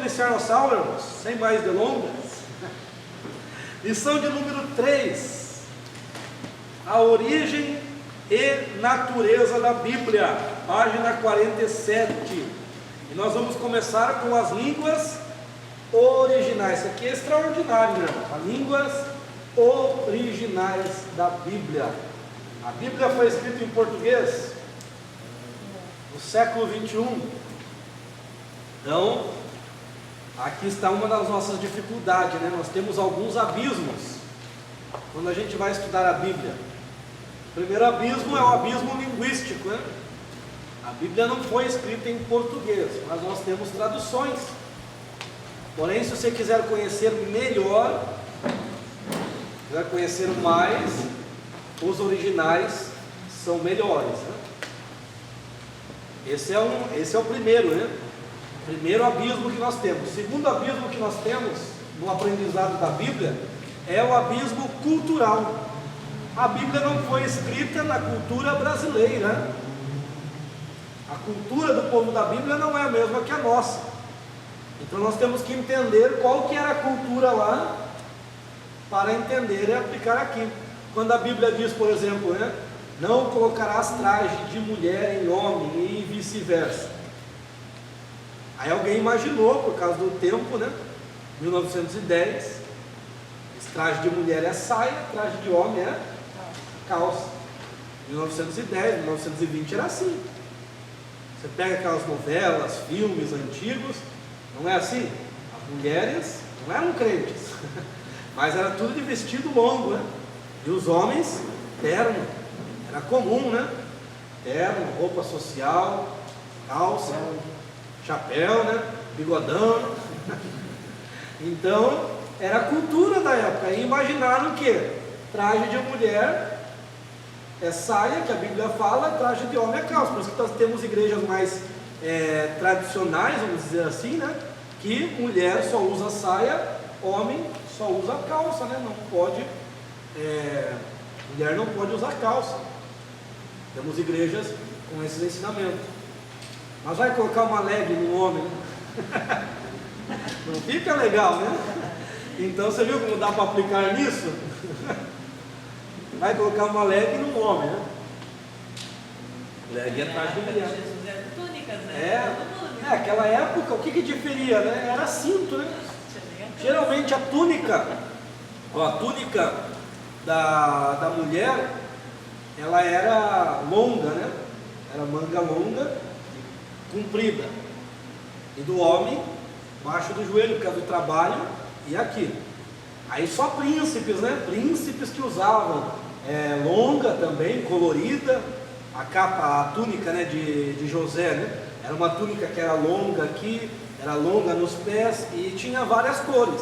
iniciar nossa aula, irmãos? Sem mais delongas. Lição de número 3. A origem e natureza da Bíblia. Página 47. E nós vamos começar com as línguas originais. Isso aqui é extraordinário, irmão. As línguas originais da Bíblia. A Bíblia foi escrita em português no século 21. Então, aqui está uma das nossas dificuldades, né? Nós temos alguns abismos quando a gente vai estudar a Bíblia. O primeiro abismo é o abismo linguístico, né? A Bíblia não foi escrita em português, mas nós temos traduções. Porém, se você quiser conhecer melhor, quiser conhecer mais, os originais são melhores, né? Esse é o primeiro, né? Primeiro abismo que nós temos. O segundo abismo que nós temos no aprendizado da Bíblia é o abismo cultural. A Bíblia não foi escrita na cultura brasileira. A cultura do povo da Bíblia não é a mesma que a nossa. Então nós temos que entender qual que era a cultura lá para entender e aplicar aqui. Quando a Bíblia diz, por exemplo, né, não colocarás traje de mulher em homem e vice-versa. Aí alguém imaginou, por causa do tempo, né? 1910, esse traje de mulher é saia, traje de homem é calça. 1910, 1920 era assim. Você pega aquelas novelas, filmes antigos, não é assim? As mulheres não eram crentes, mas era tudo de vestido longo, né? E os homens, terno, era comum, né? Terno, roupa social, calça, chapéu, né? Bigodão. Então, era a cultura da época. E imaginaram que traje de mulher é saia, que a Bíblia fala, traje de homem é calça. Por isso que nós temos igrejas mais tradicionais, vamos dizer assim, né? Que mulher só usa saia, homem só usa calça, né? Não pode, mulher não pode usar calça. Temos igrejas com esses ensinamentos. Mas vai colocar uma leg no homem, né? Não fica legal, né? Então você viu como dá para aplicar nisso? Vai colocar uma leg no homem, né? Leg é atrás do mulher. Jesus era túnicas, né? Aquela época, o que diferia, né? Era cinto, né? Geralmente a túnica, a túnica da mulher, ela era longa, né? Era manga longa, comprida, e do homem embaixo do joelho, por causa do trabalho, e aqui. Aí só príncipes, né? Príncipes que usavam longa também, colorida, a capa, a túnica, né, de José, né? Era uma túnica que era longa aqui, era longa nos pés e tinha várias cores,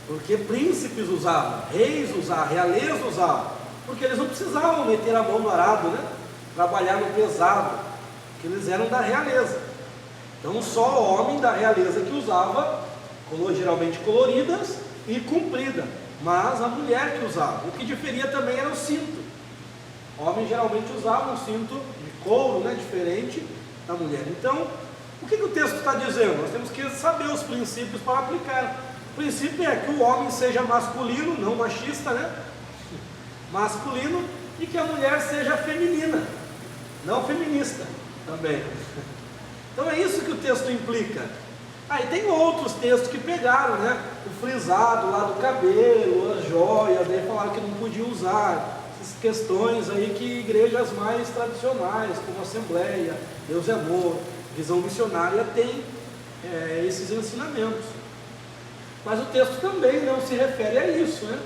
porque príncipes usavam, reis usavam, realeza usavam, porque eles não precisavam meter a mão no arado, né? Trabalhar no pesado, que eles eram da realeza. Então só o homem da realeza que usava, geralmente coloridas e comprida, mas a mulher que usava. O que diferia também era o cinto. O homem geralmente usava um cinto de couro, né, diferente da mulher. Então, o que o texto está dizendo? Nós temos que saber os princípios para aplicar. O princípio é que o homem seja masculino, não machista, né? Masculino, e que a mulher seja feminina, não feminista também. Então é isso que o texto implica. Aí tem outros textos que pegaram, né? O frisado lá do cabelo, as joias, daí falaram que não podia usar. Essas questões aí que igrejas mais tradicionais, como Assembleia, Deus é Amor, Visão Missionária, tem esses ensinamentos. Mas o texto também não se refere a isso, né?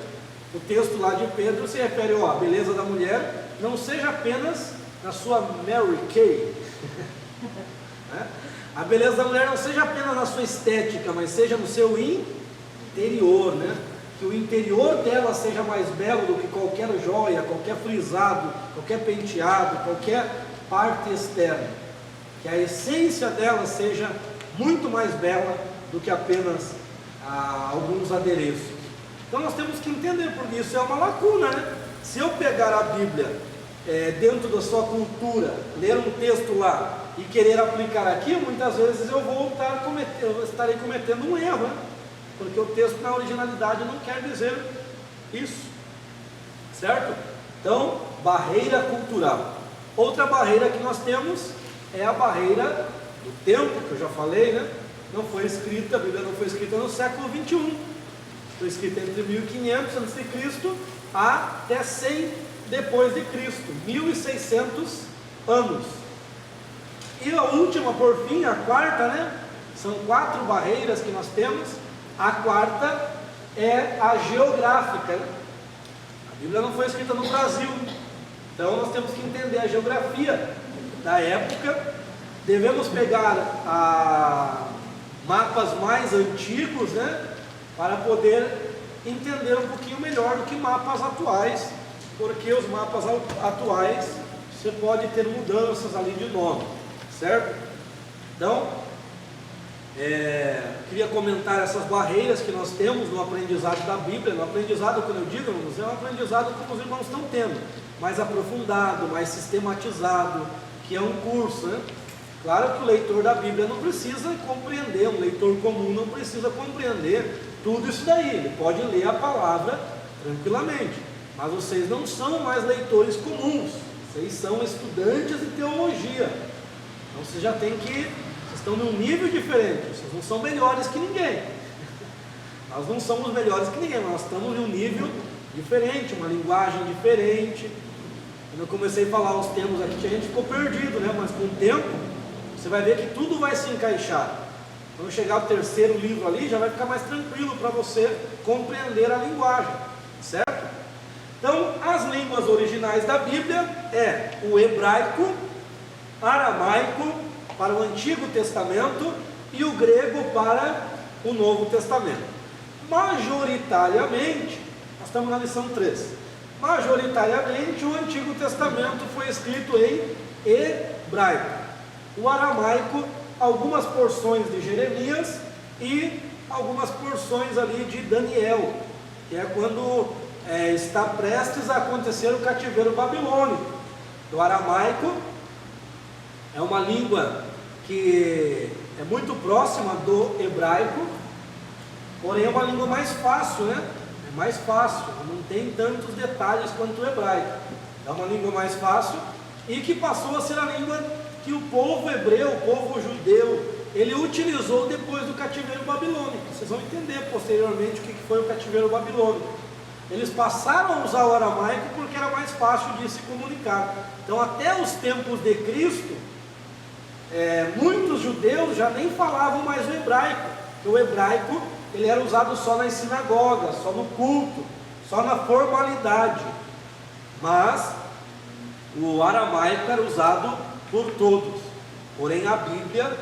O texto lá de Pedro se refere, a beleza da mulher não seja apenas na sua Mary Kay. A beleza da mulher não seja apenas na sua estética, mas seja no seu interior, né? Que o interior dela seja mais belo do que qualquer joia, qualquer frisado, qualquer penteado, qualquer parte externa. Que a essência dela seja muito mais bela do que apenas alguns adereços. Então nós temos que entender, porque isso é uma lacuna, né? Se eu pegar a Bíblia dentro da sua cultura, ler um texto lá e querer aplicar aqui, muitas vezes eu estarei cometendo um erro, né? Porque o texto na originalidade não quer dizer isso, certo? Então, barreira cultural. Outra barreira que nós temos é a barreira do tempo, que eu já falei, né? Não foi escrita, a Bíblia não foi escrita no século 21, foi escrita entre 1500 a.C. até 100 depois de Cristo, 1600 anos. E a última, por fim, a quarta, né? São 4 barreiras que nós temos. A quarta é a geográfica, né? A Bíblia não foi escrita no Brasil, então nós temos que entender a geografia da época. Devemos pegar mapas mais antigos, né? Para poder entender um pouquinho melhor do que mapas atuais, porque os mapas atuais você pode ter mudanças ali de nome, certo? Então, queria comentar essas barreiras que nós temos no aprendizado da Bíblia. No aprendizado, quando eu digo, irmãos, é um aprendizado como os irmãos estão tendo, mais aprofundado, mais sistematizado, que é um curso, né? Claro que o leitor da Bíblia não precisa compreender, um leitor comum não precisa compreender tudo isso daí, ele pode ler a palavra tranquilamente, mas vocês não são mais leitores comuns, vocês são estudantes de teologia, então vocês já têm que, vocês estão num nível diferente, vocês não são melhores que ninguém, nós não somos melhores que ninguém, nós estamos em um nível diferente, uma linguagem diferente. Quando eu comecei a falar os termos aqui, a gente ficou perdido, né? Mas com o tempo, você vai ver que tudo vai se encaixar. Quando chegar o terceiro livro ali, já vai ficar mais tranquilo para você compreender a linguagem, certo? Então, as línguas originais da Bíblia é o hebraico, aramaico para o Antigo Testamento e o grego para o Novo Testamento. Majoritariamente, nós estamos na lição 3, majoritariamente o Antigo Testamento foi escrito em hebraico, o aramaico, algumas porções de Jeremias e algumas porções ali de Daniel, que é quando está prestes a acontecer o cativeiro babilônico. O aramaico é uma língua que é muito próxima do hebraico, porém é uma língua mais fácil, né? É mais fácil, não tem tantos detalhes quanto o hebraico. É uma língua mais fácil e que passou a ser a língua que o povo hebreu, o povo judeu, ele utilizou depois do cativeiro babilônico. Vocês vão entender posteriormente o que foi o cativeiro babilônico. Eles passaram a usar o aramaico porque era mais fácil de se comunicar. Então, até os tempos de Cristo, muitos judeus já nem falavam mais o hebraico, porque o hebraico ele era usado só nas sinagogas, só no culto, só na formalidade, mas o aramaico era usado por todos. Porém, a Bíblia,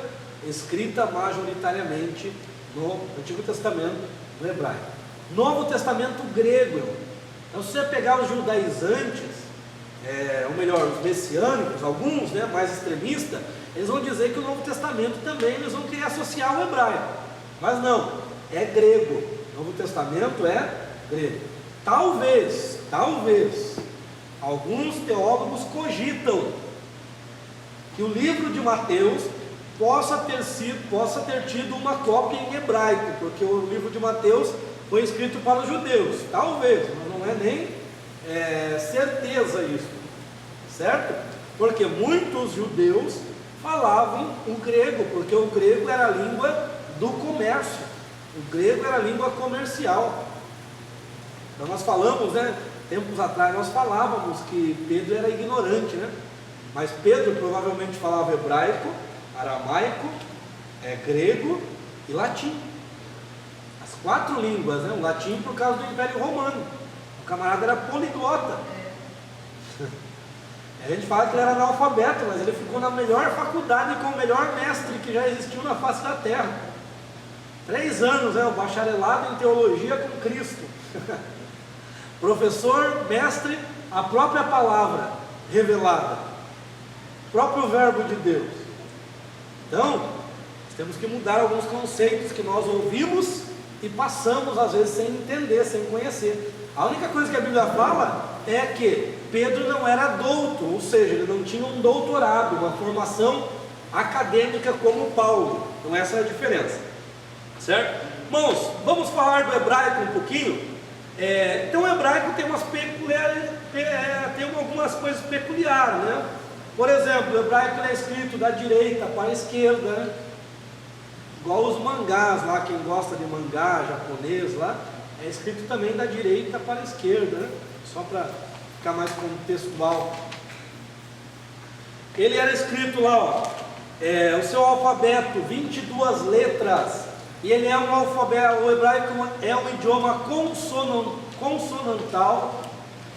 escrita majoritariamente no Antigo Testamento, no hebraico. Novo Testamento grego. Então, se você pegar os judaizantes, ou melhor, os messiânicos, alguns, né, mais extremistas, eles vão dizer que o Novo Testamento também eles vão querer associar ao hebraico, mas não, é grego. O Novo Testamento é grego. Talvez alguns teólogos cogitam que o livro de Mateus possa ter tido uma cópia em hebraico, porque o livro de Mateus foi escrito para os judeus. Talvez, mas não é nem certeza isso, certo? Porque muitos judeus falavam o grego, porque o grego era a língua do comércio, o grego era a língua comercial. Então nós falamos, né, tempos atrás nós falávamos que Pedro era ignorante, né? Mas Pedro provavelmente falava hebraico, aramaico, grego e latim. As 4 línguas, né? O latim por causa do Império Romano. O camarada era poliglota. A gente fala que ele era analfabeto, mas ele ficou na melhor faculdade com o melhor mestre que já existiu na face da terra. 3 anos, o bacharelado em teologia com Cristo. Professor, mestre, a própria palavra revelada, o próprio verbo de Deus. Então, nós temos que mudar alguns conceitos que nós ouvimos e passamos às vezes sem entender, sem conhecer. A única coisa que a Bíblia fala é que Pedro não era douto, ou seja, ele não tinha um doutorado, uma formação acadêmica como Paulo. Então essa é a diferença, certo? Irmãos, vamos falar do hebraico um pouquinho. Então o hebraico tem tem algumas coisas peculiares, né? Por exemplo, o hebraico é escrito da direita para a esquerda, né? Igual os mangás lá, quem gosta de mangá japonês lá, é escrito também da direita para a esquerda, né? Só para ficar mais contextual. Ele era escrito lá, ó, o seu alfabeto, 22 letras, e ele é um alfabeto, o hebraico é um idioma consonantal,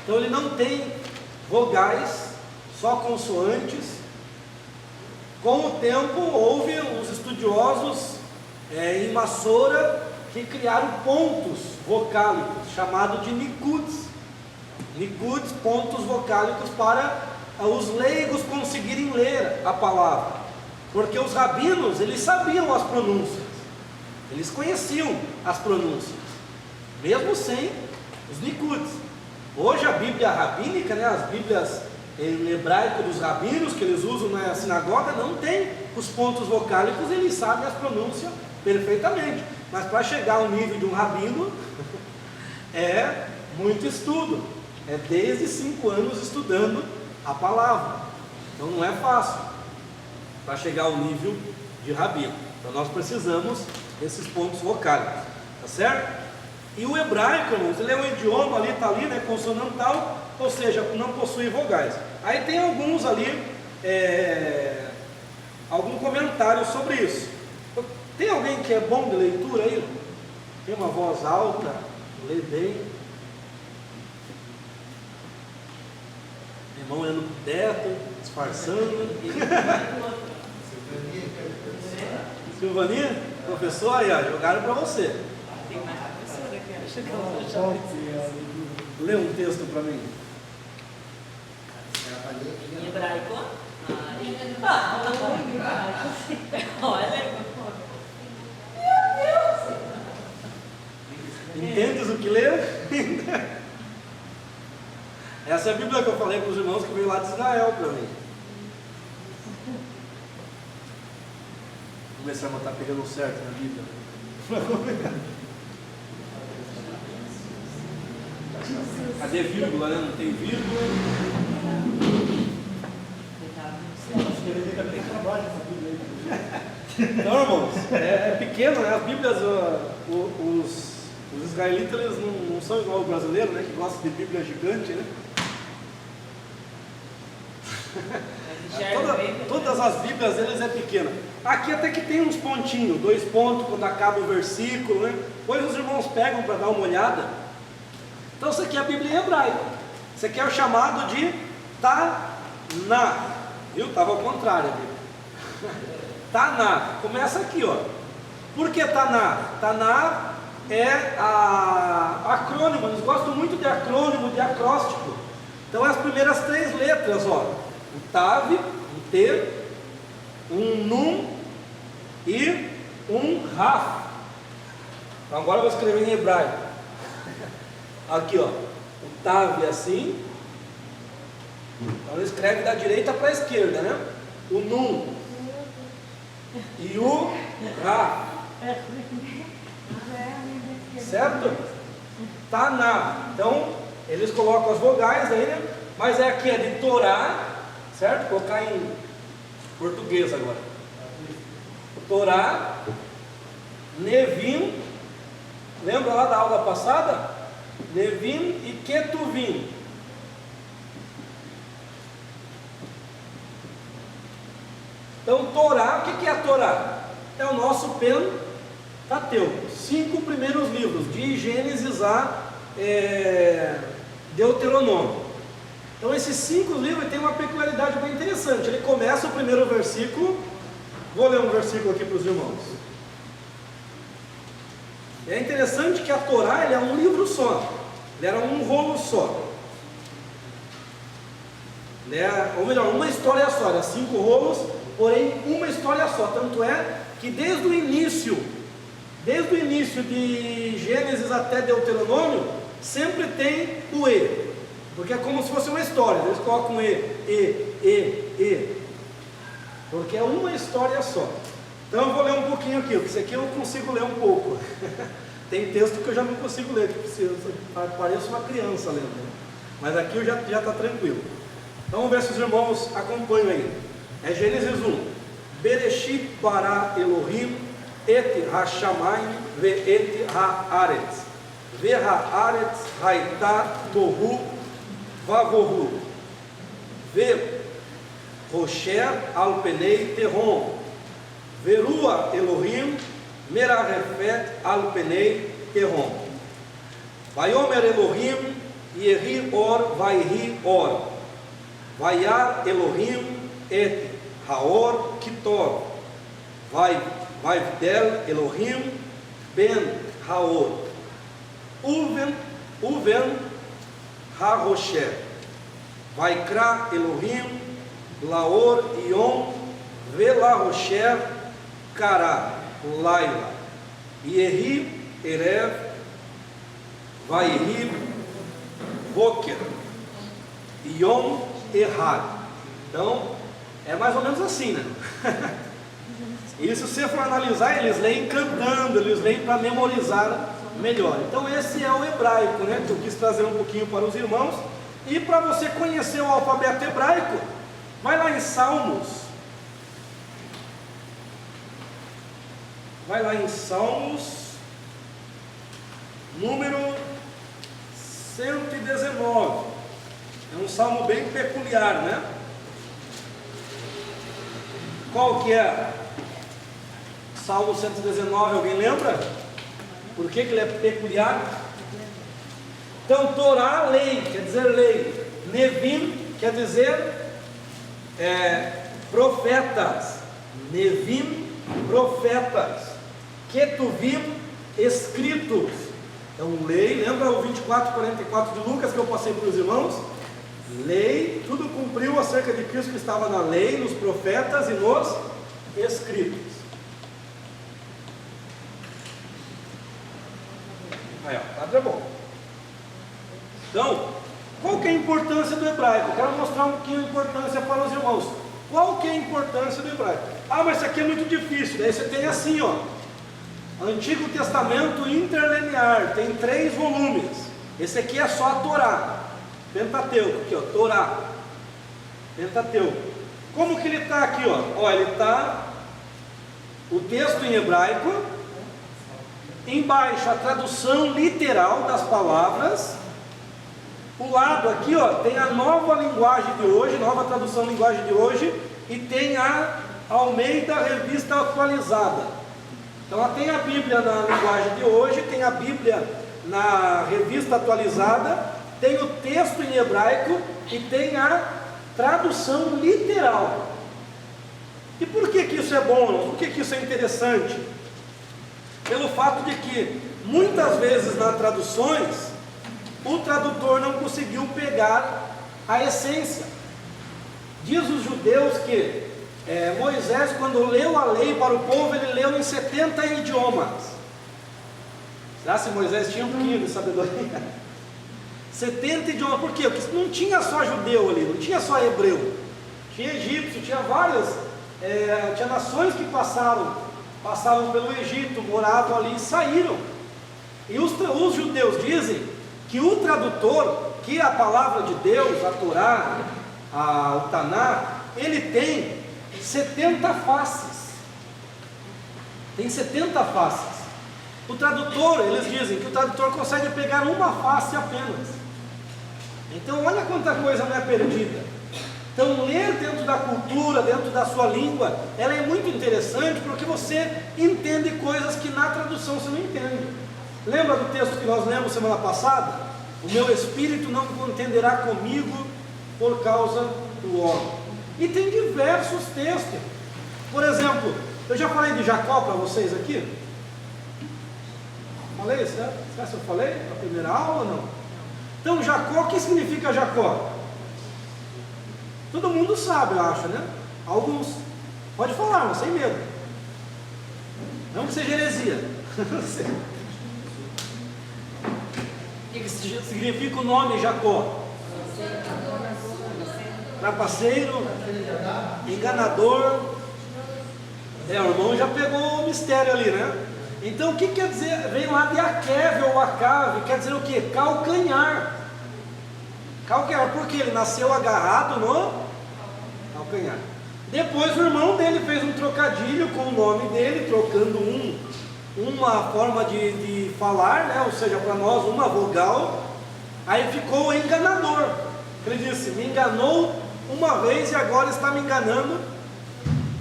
então ele não tem vogais, só consoantes. Com o tempo, houve uns estudiosos em Massora que criaram pontos vocálicos, chamados de nikuds. Nikuds, pontos vocálicos, para os leigos conseguirem ler a palavra. Porque os rabinos, eles sabiam as pronúncias, eles conheciam as pronúncias, mesmo sem os nikuds. Hoje a Bíblia rabínica, né, as Bíblias em hebraico dos rabinos que eles usam na sinagoga, não tem os pontos vocálicos, eles sabem as pronúncias perfeitamente, mas para chegar ao nível de um rabino é muito estudo, é desde 5 anos estudando a palavra, então não é fácil para chegar ao nível de rabino. Então nós precisamos desses pontos vocálicos, tá certo? E o hebraico, irmãos, ele é um idioma ali, está ali, né, consonantal, ou seja, não possui vogais. Aí tem alguns ali, algum comentário sobre isso. Tem alguém que é bom de leitura aí? Tem uma voz alta, lê bem. Irmão olhando para o teto, disfarçando. Silvaninha, professor, aí, ó, jogaram para você. Tem mais professora que acha que eu já Lê um texto para mim. em hebraico. Olha. Entendes o que lê? Essa é a Bíblia que eu falei para os irmãos que veio lá de Israel para mim. Vamos ver se a irmã está pegando certo na Bíblia. Cadê vírgula, né? Não tem vírgula. Não, irmãos, é pequeno, né? As Bíblias, os israelitas, eles não são igual o brasileiro, né? Que gosta de Bíblia gigante, né? Todas as Bíblias deles é pequena. Aqui até que tem uns pontinhos, 2 pontos quando acaba o versículo, né? Depois os irmãos pegam para dar uma olhada. Então isso aqui é a Bíblia em hebraico. Isso aqui é o chamado de Taná. Viu? Estava ao contrário a Bíblia. Taná. Começa aqui, ó. Por que Taná? Taná é acrônimo. Eles gostam muito de acrônimo, de acróstico. Então as primeiras 3 letras, ó. Um Tav, um T, um Nun e um Raf. Então agora eu vou escrever em hebraico. Aqui, ó. O Tav é assim. Então ele escreve da direita para a esquerda, né? O Nun e o Ra. Certo? Taná. Então eles colocam as vogais aí, né? Mas aqui é de Torá, certo? Vou colocar em português agora. Torá, Nevim. Lembra lá da aula passada? Nevim e Ketuvim. Então, Torá, o que é a Torá? É o nosso Pentateuco, 5 primeiros livros, de Gênesis a Deuteronômio. Então, esses 5 livros têm uma peculiaridade bem interessante. Ele começa o primeiro versículo, vou ler um versículo aqui para os irmãos. É interessante que a Torá ele é um livro só, ele era um rolo só. Ou melhor, uma história só, era 5 rolos, porém uma história só. Tanto é que desde o início de Gênesis até Deuteronômio, sempre tem o E. Porque é como se fosse uma história. Eles colocam e, porque é uma história só. Então eu vou ler um pouquinho aqui, porque isso aqui eu consigo ler um pouco. Tem texto que eu já não consigo ler, que pareço uma criança lendo. Mas aqui eu já está tranquilo. Então vamos ver se os irmãos acompanham aí. É Gênesis 1. Bereshit bara Elohim et ha-shamayim ve et ha-aretz. Ve ha-aretz haita tohu vavohu. Ve Rosher al penei terron. Verua Elohim merarefet al penei terron. Vayomer Elohim yehi or vaihi or. Vayar Elohim et haor kitor. Vaivdel Elohim ben haor. Uven ha-rosher. Vaikra Elohim laor iom vela-rosher Kará, Laila, Yehi, Erev, Vaihi, Boker, Yom, Errad. Então, é mais ou menos assim, né? E se você for analisar, eles leem cantando, eles leem para memorizar melhor. Então, esse é o hebraico, né? Que eu quis trazer um pouquinho para os irmãos. E para você conhecer o alfabeto hebraico, vai lá em Salmos. Vai lá em Salmos, número 119. É um salmo bem peculiar, né? Qual que é? Salmo 119, alguém lembra? Por que ele é peculiar? Então, Torá, lei, quer dizer lei. Nevim, quer dizer profetas. Nevim, profetas. Ketuvim, escritos. Então, lei, lembra o 24:44 de Lucas que eu passei para os irmãos? Lei, tudo cumpriu acerca de Cristo que estava na lei, nos profetas e nos escritos. Aí, ó, tá bom. Então, qual que é a importância do hebraico? Quero mostrar um pouquinho a importância para os irmãos. Qual que é a importância do hebraico? Ah, mas isso aqui é muito difícil. Daí você tem assim, ó, Antigo Testamento interlinear, tem 3 volumes. Esse aqui é só a Torá, Pentateuco, aqui ó, Torá, Pentateuco. Como que ele está aqui, ó? Ó, ele está o texto em hebraico, embaixo a tradução literal das palavras. O lado aqui, ó, tem a nova linguagem de hoje, nova tradução linguagem de hoje, e tem a Almeida Revista Atualizada. Então ela tem a Bíblia na linguagem de hoje, tem a Bíblia na Revista Atualizada, tem o texto em hebraico e tem a tradução literal. E por que isso é bom? Por que isso é interessante? Pelo fato de que muitas vezes nas traduções o tradutor não conseguiu pegar a essência. Diz os judeus que Moisés, quando leu a lei para o povo, ele leu em 70 idiomas. Será que Moisés tinha um pouquinho de sabedoria? 70 idiomas, por quê? Porque não tinha só judeu ali, não tinha só hebreu, tinha egípcio, tinha várias, tinha nações que passavam pelo Egito, moravam ali e saíram. E os judeus dizem que o tradutor, que a palavra de Deus, a Torá, o Taná, ele tem 70 faces. Tem 70 faces. O tradutor, eles dizem que o tradutor consegue pegar uma face apenas. Então olha quanta coisa não é perdida. Então ler dentro da cultura, dentro da sua língua, ela é muito interessante porque você entende coisas que na tradução você não entende. Lembra do texto que nós lemos semana passada? O meu espírito não contenderá comigo por causa do homem. E tem diversos textos. Por exemplo, eu já falei de Jacó para vocês aqui? Falei, certo? Será que eu falei na primeira aula ou não? Então Jacó, o que significa Jacó? Todo mundo sabe, eu acho, né? Alguns. Pode falar, mas sem medo. Não que seja heresia. O que significa o nome Jacó? trapaceiro, enganador. O irmão já pegou o mistério ali, né? Então o que quer dizer? Vem lá de Akev ou Acave, quer dizer o que? Calcanhar. Calcanhar, porque ele nasceu agarrado no calcanhar. Depois o irmão dele fez um trocadilho com o nome dele, trocando uma forma de falar, né? Ou seja, para nós uma vogal. Aí ficou enganador. Ele disse: me enganou uma vez e agora está me enganando.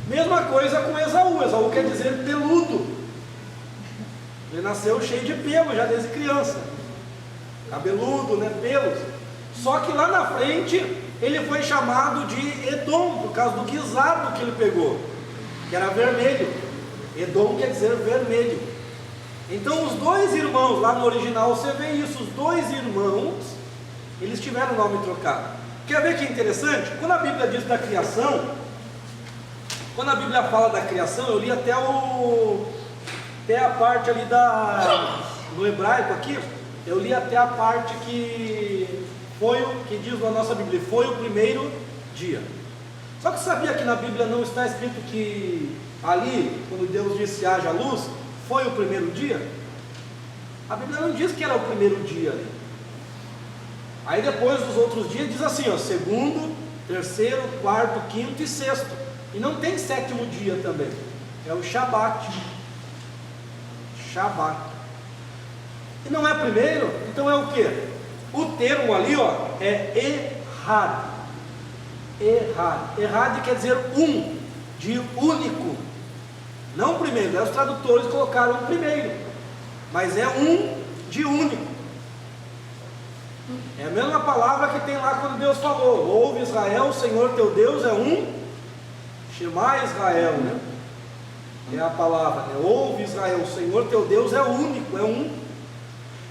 Mesma coisa com Esaú. Esaú quer dizer peludo. Ele nasceu cheio de pelo já desde criança, cabeludo, né? Pelos. Só que lá na frente ele foi chamado de Edom, por causa do guisado que ele pegou, que era vermelho. Edom quer dizer vermelho. Então os dois irmãos, lá no original você vê isso, os dois irmãos, eles tiveram o nome trocado. Quer ver que é interessante? Quando a Bíblia diz da criação, quando a Bíblia fala da criação, eu li até a parte ali no hebraico aqui, eu li até a parte que diz na nossa Bíblia, foi o primeiro dia. Só que sabia que na Bíblia não está escrito que ali, quando Deus disse haja luz, foi o primeiro dia? A Bíblia não diz que era o primeiro dia ali. Aí depois dos outros dias diz assim, ó, segundo, terceiro, quarto, quinto e sexto. E não tem sétimo dia também, é o Shabat. Shabat. E não é primeiro, então é o que? O termo ali, ó, é Errad. Errad. Errad quer dizer um, de único. Não primeiro, os tradutores colocaram primeiro, mas é um de único. É a mesma palavra que tem lá quando Deus falou: ouve Israel, o Senhor teu Deus é um. Shema Israel, né? É a palavra, né? Ouve Israel, o Senhor teu Deus é único, é um.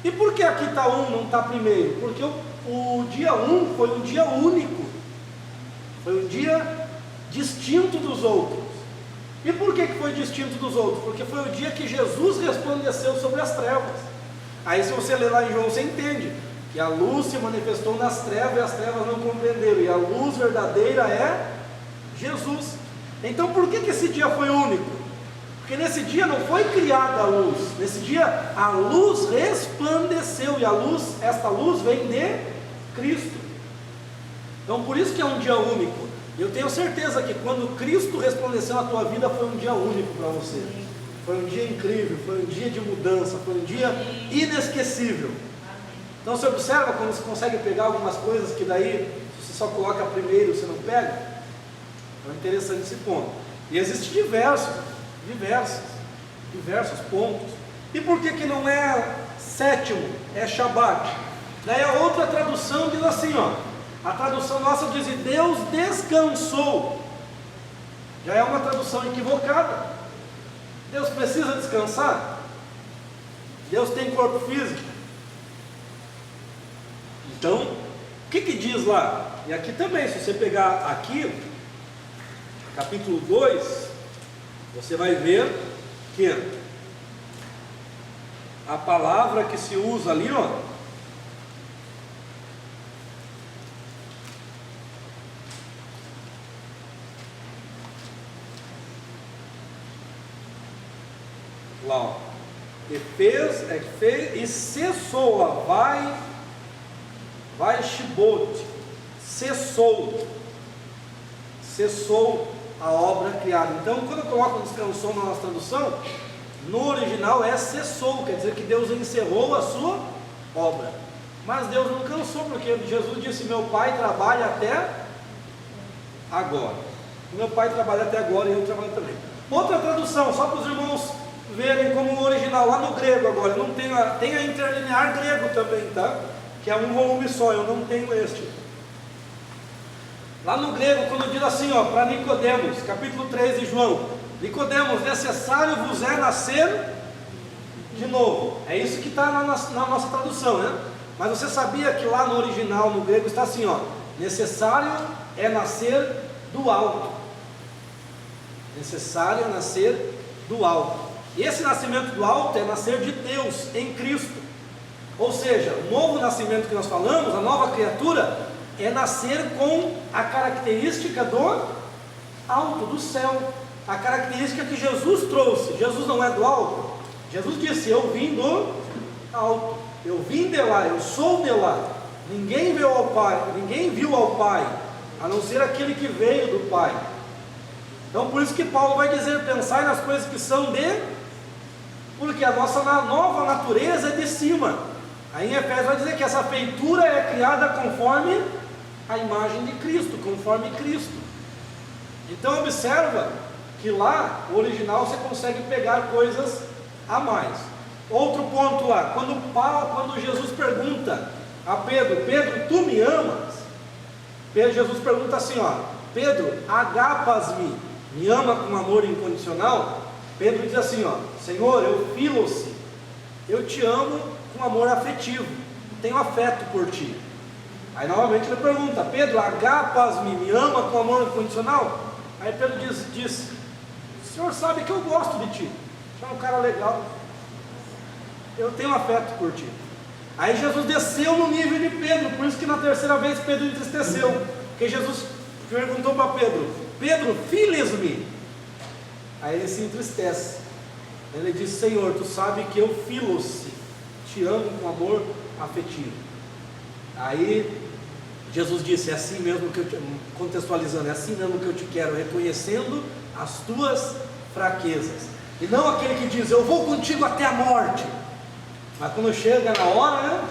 E por que aqui está um, não está primeiro? Porque o dia 1 foi um dia único, foi um dia distinto dos outros. E por que foi distinto dos outros? Porque foi o dia que Jesus resplandeceu sobre as trevas. Aí se você ler lá em João, você entende que a luz se manifestou nas trevas e as trevas não compreenderam, e a luz verdadeira é Jesus. Então por que esse dia foi único? Porque nesse dia não foi criada a luz, nesse dia a luz resplandeceu, e esta luz vem de Cristo. Então por isso que é um dia único. Eu tenho certeza que quando Cristo resplandeceu na tua vida foi um dia único para você. Foi um dia incrível, foi um dia de mudança, foi um dia inesquecível. Então você observa quando você consegue pegar algumas coisas que daí, se você só coloca primeiro, você não pega. É interessante esse ponto. E existem diversos pontos. E por que não é sétimo, é Shabat? Daí a outra tradução diz assim, ó, a tradução nossa diz: Deus descansou. Já é uma tradução equivocada. Deus precisa descansar? Deus tem corpo físico? Então, o que diz lá? E aqui também, se você pegar aqui, capítulo 2, você vai ver que a palavra que se usa ali, ó, lá, ó, fez e cessou, ó, vai Shibot, cessou a obra criada. Então, quando eu coloco descansou na nossa tradução, no original é cessou, quer dizer que Deus encerrou a sua obra. Mas Deus não cansou, porque Jesus disse: meu Pai trabalha até agora. Meu Pai trabalha até agora e eu trabalho também. Outra tradução, só para os irmãos verem como o original, lá no grego agora, não tem a interlinear grego também, tá? Que é um volume só, eu não tenho este. Lá no grego, quando diz assim, ó, para Nicodemos, capítulo 3 de João: Nicodemos, necessário vos é nascer de novo. É isso que está na nossa tradução, né? Mas você sabia que lá no original, no grego, está assim, ó: necessário é nascer do alto. Necessário é nascer do alto. E esse nascimento do alto é nascer de Deus em Cristo. Ou seja, o novo nascimento que nós falamos, a nova criatura, é nascer com a característica do alto, do céu, a característica que Jesus trouxe. Jesus não é do alto. Jesus disse: eu vim do alto, eu vim de lá, eu sou de lá. Ninguém viu ao Pai, a não ser aquele que veio do Pai. Então por isso que Paulo vai dizer: pensai nas coisas que são porque a nossa nova natureza é de cima. Aí em Efésios vai dizer que essa feitura é criada conforme a imagem de Cristo, conforme Cristo. Então observa que lá, o original, você consegue pegar coisas a mais. Outro ponto lá, quando Jesus pergunta a Pedro: Pedro, tu me amas? Jesus pergunta assim, Pedro, agapas-me, me ama com amor incondicional? Pedro diz assim, Senhor, eu filos-se, eu te amo com amor afetivo, tenho afeto por ti. Aí novamente ele pergunta: Pedro, agapas-me, me ama com amor incondicional? Aí Pedro diz: o Senhor sabe que eu gosto de ti, você é um cara legal, eu tenho afeto por ti. Aí Jesus desceu no nível de Pedro, por isso que na terceira vez Pedro entristeceu, porque Jesus perguntou para Pedro: Pedro, files-me? Aí ele se entristece, ele diz: Senhor, tu sabe que eu filos-se, te amo com amor afetivo. Aí Jesus disse: é assim mesmo que eu te, contextualizando, é assim mesmo que eu te quero, reconhecendo as tuas fraquezas, e não aquele que diz: eu vou contigo até a morte, mas quando chega na hora, né,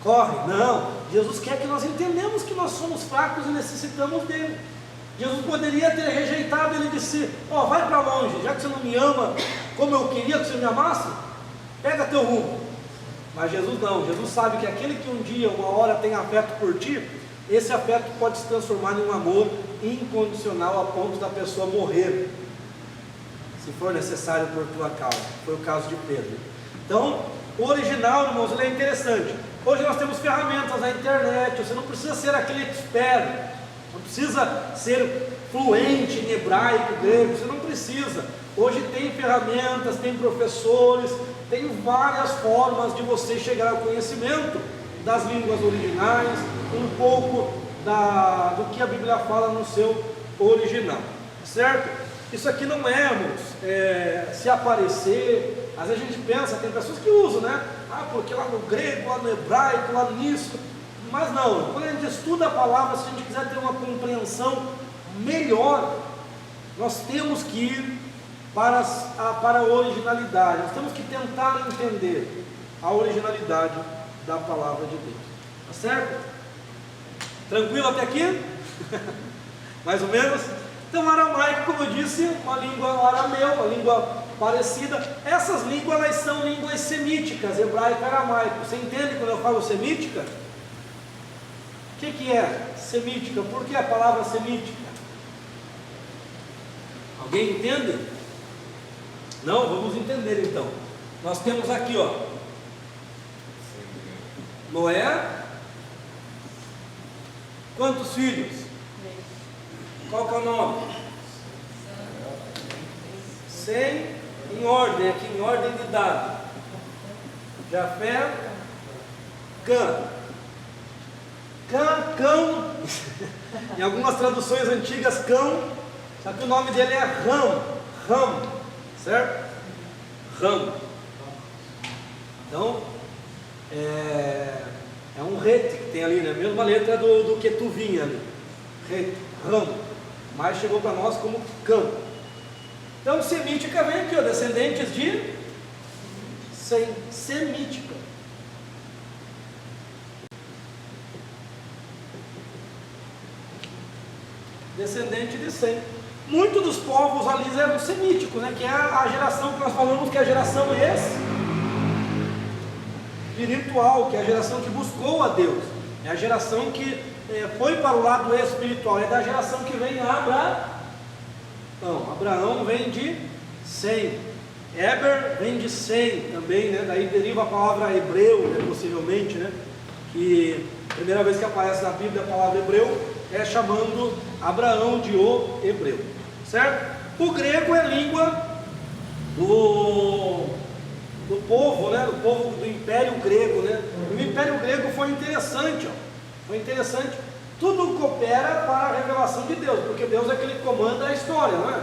corre. Não, Jesus quer que nós entendamos que nós somos fracos e necessitamos dele. Jesus poderia ter rejeitado, ele disse: vai para longe, já que você não me ama como eu queria que você me amasse, pega teu rumo. Mas Jesus não, Jesus sabe que aquele que um dia, uma hora tem afeto por ti, esse afeto pode se transformar em um amor incondicional a ponto da pessoa morrer, se for necessário por tua causa. Foi o caso de Pedro. Então, o original, irmãos, ele é interessante. Hoje nós temos ferramentas na internet, você não precisa ser aquele expert, não precisa ser fluente em hebraico, grego, você não precisa. Hoje tem ferramentas, tem professores, tem várias formas de você chegar ao conhecimento das línguas originais, um pouco do que a Bíblia fala no seu original, certo? Isso aqui não é, irmãos, se aparecer. Às vezes a gente pensa, tem pessoas que usam, né? Porque lá no grego, lá no hebraico, lá nisso. Mas não, quando a gente estuda a palavra, se a gente quiser ter uma compreensão melhor, nós temos que ir para a originalidade, nós temos que tentar entender a originalidade da palavra de Deus, tá certo? Tranquilo até aqui? Mais ou menos? Então, aramaico, como eu disse, uma língua arameu, uma língua parecida. Essas línguas, elas são línguas semíticas, hebraico e aramaico. Você entende quando eu falo semítica? O que é semítica? Por que a palavra semítica? Alguém entende? Não? Vamos entender então. Nós temos aqui, Noé. Quantos filhos? Qual que é o nome? Sem, em ordem, aqui em ordem de dado. Jafé, Cã. Cão, em algumas traduções antigas, cão, só que o nome dele é Ram, certo? Ram. Então, é um rete que tem ali, né? A mesma letra do que tu vinha ali, rete, Ram, mas chegou para nós como cão. Então, semítica vem aqui, descendentes de Sem, semítica. Descendente de Sem. Muitos dos povos ali eram semíticos, né? Que é a geração que nós falamos, que é a geração espiritual, que é a geração que buscou a Deus, é a geração que foi para o lado espiritual, é da geração que vem Abraão. Abraão vem de Sem, Eber vem de Sem também, né? Daí deriva a palavra hebreu, né? Possivelmente, né? Que a primeira vez que aparece na Bíblia a palavra hebreu é chamando Abraão de o hebreu, certo? O grego é língua do povo, né? Do povo do Império Grego, né? O Império Grego foi interessante, Foi interessante. Tudo coopera para a revelação de Deus, porque Deus é que Ele comanda a história, não é?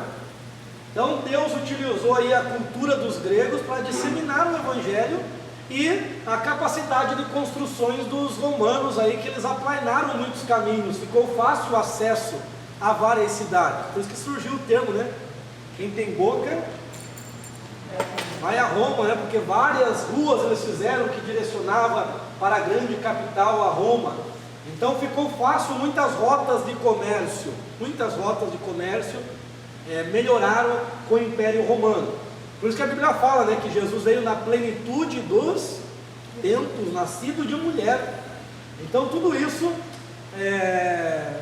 Então Deus utilizou aí a cultura dos gregos para disseminar o Evangelho e a capacidade de construções dos romanos aí, que eles aplanaram muitos caminhos, ficou fácil o acesso à variedade. Por isso que surgiu o termo, né? Quem tem boca vai a Roma, né? Porque várias ruas eles fizeram que direcionava para a grande capital, a Roma. Então ficou fácil, muitas rotas de comércio melhoraram com o Império Romano. Por isso que a Bíblia fala, né, que Jesus veio na plenitude dos tempos, nascido de mulher. Então tudo isso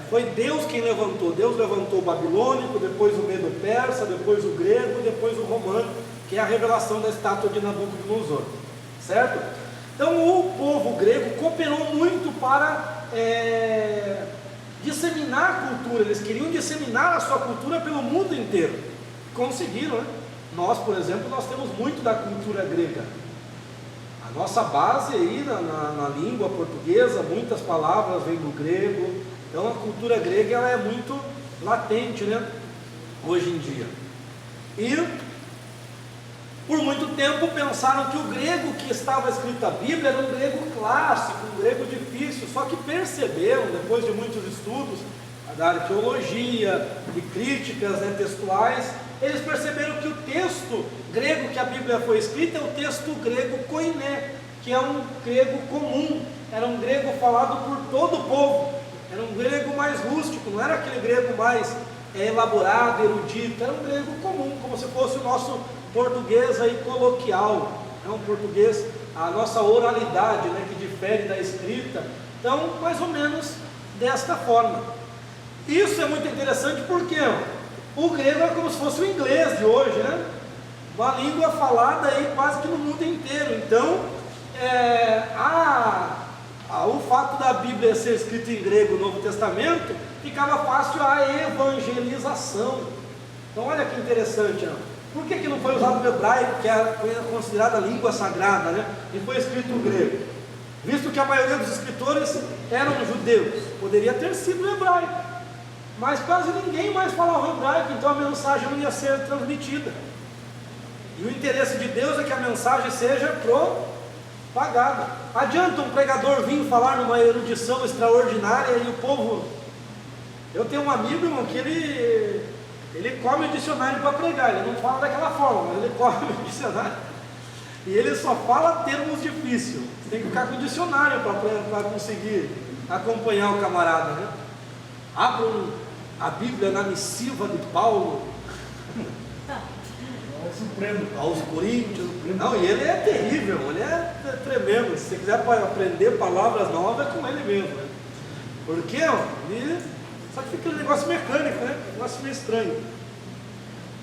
foi Deus quem levantou. Deus levantou o babilônico, depois o medo-persa, depois o grego, depois o romano, que é a revelação da estátua de Nabucodonosor, certo? Então o povo grego cooperou muito para disseminar a cultura. Eles queriam disseminar a sua cultura pelo mundo inteiro. Conseguiram, né? Nós, por exemplo, nós temos muito da cultura grega. A nossa base aí na língua portuguesa, muitas palavras vêm do grego. Então a cultura grega ela é muito latente, né? Hoje em dia. E por muito tempo pensaram que o grego que estava escrito a Bíblia era um grego clássico, um grego difícil, só que perceberam, depois de muitos estudos da arqueologia, de críticas, né, textuais, eles perceberam que o texto grego que a Bíblia foi escrita é o texto grego koiné, que é um grego comum, era um grego falado por todo o povo, era um grego mais rústico, não era aquele grego mais elaborado, erudito, era um grego comum, como se fosse o nosso português aí coloquial, é um português, a nossa oralidade, né, que difere da escrita. Então, mais ou menos desta forma. Isso é muito interessante porque o grego é como se fosse o inglês de hoje, né? Uma língua falada aí quase que no mundo inteiro. Então, o fato da Bíblia ser escrita em grego, o Novo Testamento, ficava fácil a evangelização. Então, olha que interessante, né? Por que não foi usado o hebraico, que foi considerada a língua sagrada, né? E foi escrito o grego? Visto que a maioria dos escritores eram judeus, poderia ter sido o hebraico, mas quase ninguém mais falava hebraico, então a mensagem não ia ser transmitida. E o interesse de Deus é que a mensagem seja propagada. Adianta um pregador vir falar numa erudição extraordinária e o povo... Eu tenho um amigo, irmão, que ele come o dicionário para pregar, ele não fala daquela forma, mas ele come o dicionário e ele só fala termos difíceis. Você tem que ficar com o dicionário para conseguir acompanhar o camarada, né? Abram a Bíblia na missiva de Paulo aos Coríntios. Não, e ele é terrível, ele é tremendo. Se você quiser aprender palavras novas, é com ele mesmo, né? Porque só que fica um negócio mecânico, né? Um negócio meio estranho.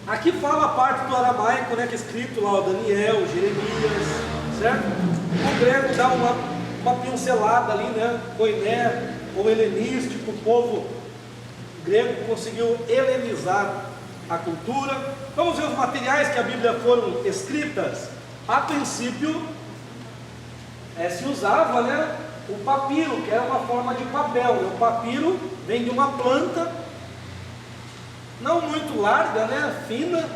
Aqui fala a parte do aramaico, né? Que é escrito lá, o Daniel, Jeremias, certo? O grego dá uma pincelada ali, né? Koiné, ou helenístico, o povo grego conseguiu helenizar a cultura. Vamos ver os materiais que a Bíblia foram escritas. A princípio, se usava, né? O papiro, que era uma forma de papel. O papiro vem de uma planta, não muito larga, né? Fina.